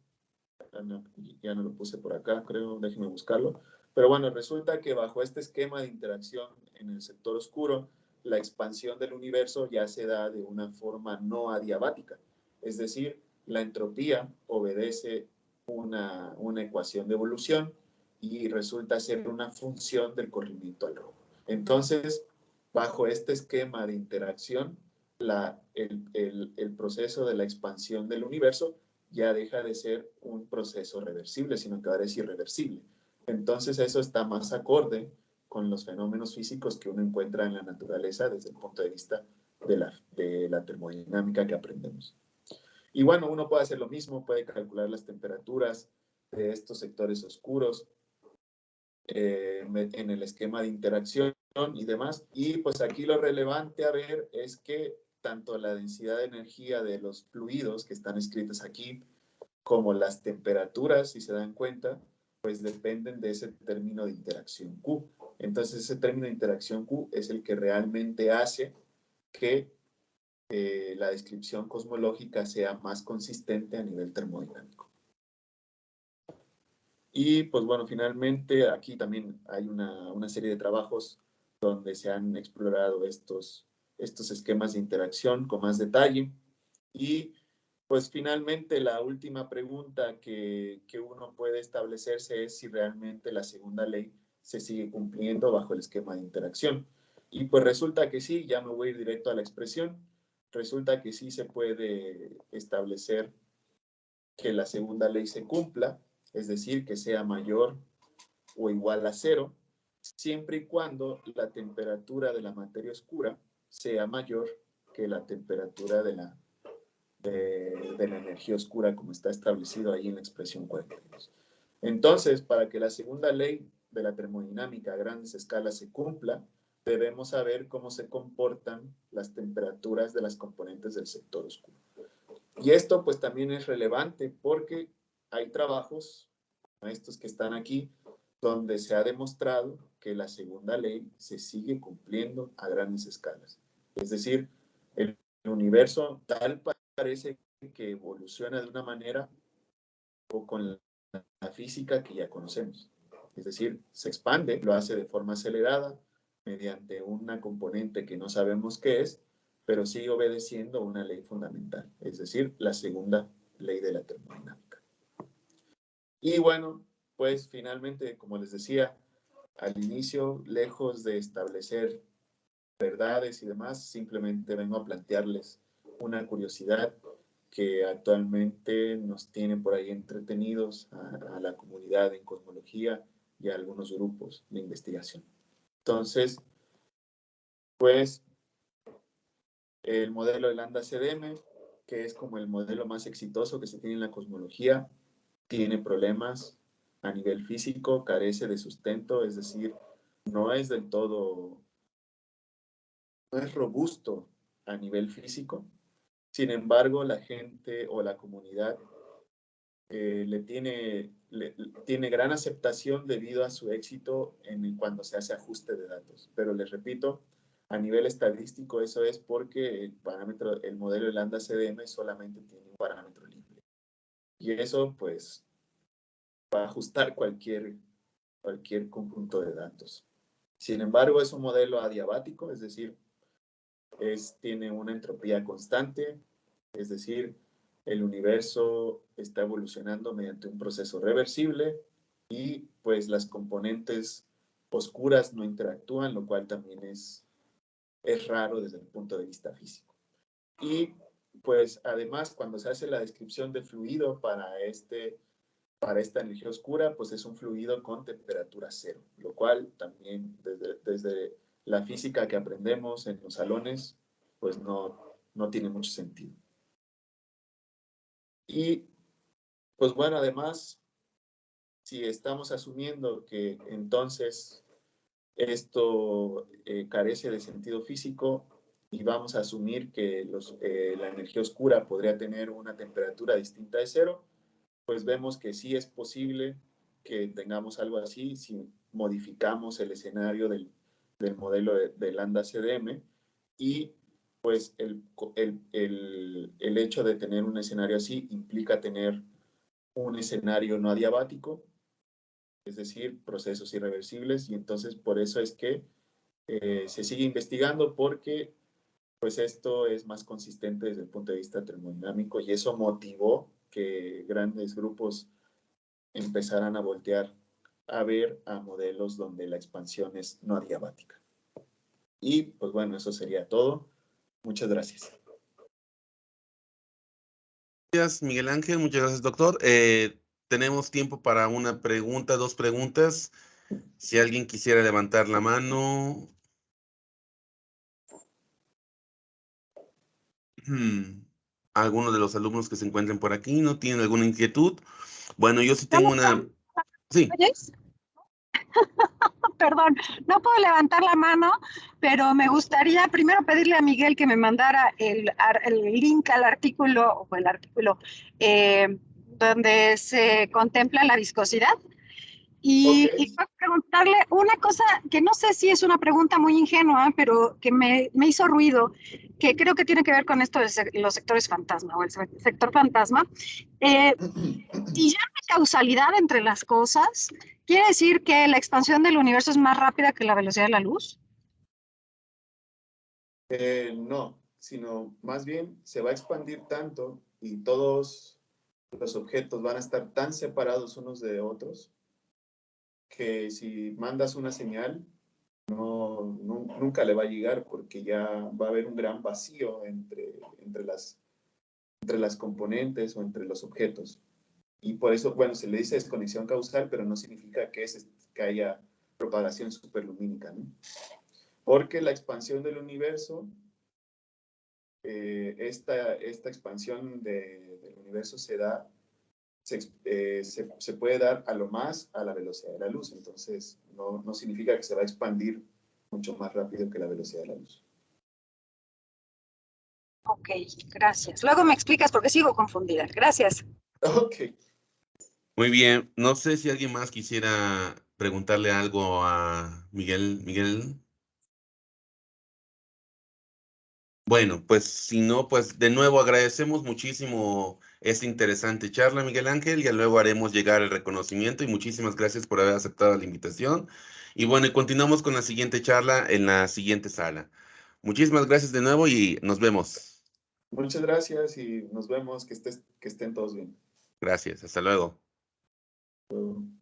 ya no lo puse por acá, creo, déjenme buscarlo, pero bueno, resulta que bajo este esquema de interacción en el sector oscuro, la expansión del universo ya se da de una forma no adiabática, es decir, la entropía obedece una ecuación de evolución y resulta ser una función del corrimiento al rojo. Entonces, bajo este esquema de interacción, el proceso de la expansión del universo ya deja de ser un proceso reversible, sino que ahora es irreversible. Entonces eso está más acorde con los fenómenos físicos que uno encuentra en la naturaleza desde el punto de vista de la termodinámica que aprendemos. Y bueno, uno puede hacer lo mismo, puede calcular las temperaturas de estos sectores oscuros en el esquema de interacción y demás. Y pues aquí lo relevante a ver es que tanto la densidad de energía de los fluidos que están escritos aquí, como las temperaturas, si se dan cuenta, pues dependen de ese término de interacción Q. Entonces ese término de interacción Q es el que realmente hace que la descripción cosmológica sea más consistente a nivel termodinámico. Y pues bueno, finalmente aquí también hay una serie de trabajos donde se han explorado estos esquemas de interacción con más detalle. Y pues finalmente la última pregunta que uno puede establecerse es si realmente la segunda ley se sigue cumpliendo bajo el esquema de interacción. Y pues resulta que sí, ya me voy a ir directo a la expresión, resulta que sí se puede establecer que la segunda ley se cumpla, es decir, que sea mayor o igual a cero, siempre y cuando la temperatura de la materia oscura sea mayor que la temperatura de la energía oscura, como está establecido ahí en la expresión 42. Entonces, para que la segunda ley de la termodinámica a grandes escalas se cumpla, debemos saber cómo se comportan las temperaturas de las componentes del sector oscuro. Y esto pues también es relevante porque hay trabajos, estos que están aquí, donde se ha demostrado que la segunda ley se sigue cumpliendo a grandes escalas. Es decir, el universo tal parece que evoluciona de una manera o con la física que ya conocemos. Es decir, se expande, lo hace de forma acelerada mediante una componente que no sabemos qué es, pero sigue obedeciendo una ley fundamental, es decir, la segunda ley de la termodinámica. Y bueno, pues finalmente, como les decía al inicio, lejos de establecer verdades y demás, simplemente vengo a plantearles una curiosidad que actualmente nos tiene por ahí entretenidos a la comunidad en cosmología y a algunos grupos de investigación. Entonces, pues el modelo de Lambda-CDM, que es como el modelo más exitoso que se tiene en la cosmología, tiene problemas a nivel físico, carece de sustento, es decir, no es del todo, no es robusto a nivel físico. Sin embargo, la gente o la comunidad tiene gran aceptación debido a su éxito cuando se hace ajuste de datos. Pero les repito, a nivel estadístico eso es porque el modelo de Lambda-CDM solamente tiene un parámetro libre. Y eso pues va a ajustar cualquier conjunto de datos. Sin embargo, es un modelo adiabático, es decir, tiene una entropía constante, es decir, el universo está evolucionando mediante un proceso reversible y pues las componentes oscuras no interactúan, lo cual también es raro desde el punto de vista físico. Y pues además cuando se hace la descripción de fluido para esta energía oscura, pues es un fluido con temperatura cero, lo cual también desde la física que aprendemos en los salones, pues no tiene mucho sentido. Y pues bueno, además, si estamos asumiendo que entonces esto carece de sentido físico y vamos a asumir que la energía oscura podría tener una temperatura distinta de cero, pues vemos que sí es posible que tengamos algo así si modificamos el escenario del modelo de Lambda-CDM y pues el hecho de tener un escenario así implica tener un escenario no adiabático, es decir, procesos irreversibles, y entonces por eso es que se sigue investigando porque pues esto es más consistente desde el punto de vista termodinámico y eso motivó que grandes grupos empezaran a voltear a ver a modelos donde la expansión es no adiabática. Y pues bueno, eso sería todo. Muchas gracias. Gracias, Miguel Ángel. Muchas gracias, doctor. Tenemos tiempo para una pregunta, dos preguntas. Si alguien quisiera levantar la mano. Algunos de los alumnos que se encuentren por aquí no tienen alguna inquietud. Bueno, yo sí tengo una. Sí. ¿Oyes? Perdón, no puedo levantar la mano, pero me gustaría primero pedirle a Miguel que me mandara el link al artículo, o el artículo donde se contempla la viscosidad. Ok. Y preguntarle una cosa que no sé si es una pregunta muy ingenua, pero que me hizo ruido, que creo que tiene que ver con esto de los sectores fantasma o el sector fantasma. Si ya no hay causalidad entre las cosas, ¿quiere decir que la expansión del universo es más rápida que la velocidad de la luz? No, sino más bien se va a expandir tanto y todos los objetos van a estar tan separados unos de otros que si mandas una señal, nunca le va a llegar porque ya va a haber un gran vacío entre las componentes o entre los objetos. Y por eso, bueno, se le dice desconexión causal, pero no significa que haya propagación superlumínica, ¿no? Porque la expansión del universo, esta expansión del universo se puede dar a lo más a la velocidad de la luz. Entonces, no significa que se va a expandir mucho más rápido que la velocidad de la luz. Ok, gracias. Luego me explicas porque sigo confundida. Gracias. Ok. Muy bien. No sé si alguien más quisiera preguntarle algo a Miguel. Miguel. Bueno, pues si no, pues de nuevo agradecemos muchísimo esta interesante charla, Miguel Ángel. Ya luego haremos llegar el reconocimiento y muchísimas gracias por haber aceptado la invitación. Y bueno, y continuamos con la siguiente charla en la siguiente sala. Muchísimas gracias de nuevo y nos vemos. Muchas gracias y nos vemos. Que estén todos bien. Gracias. Hasta luego. Luego.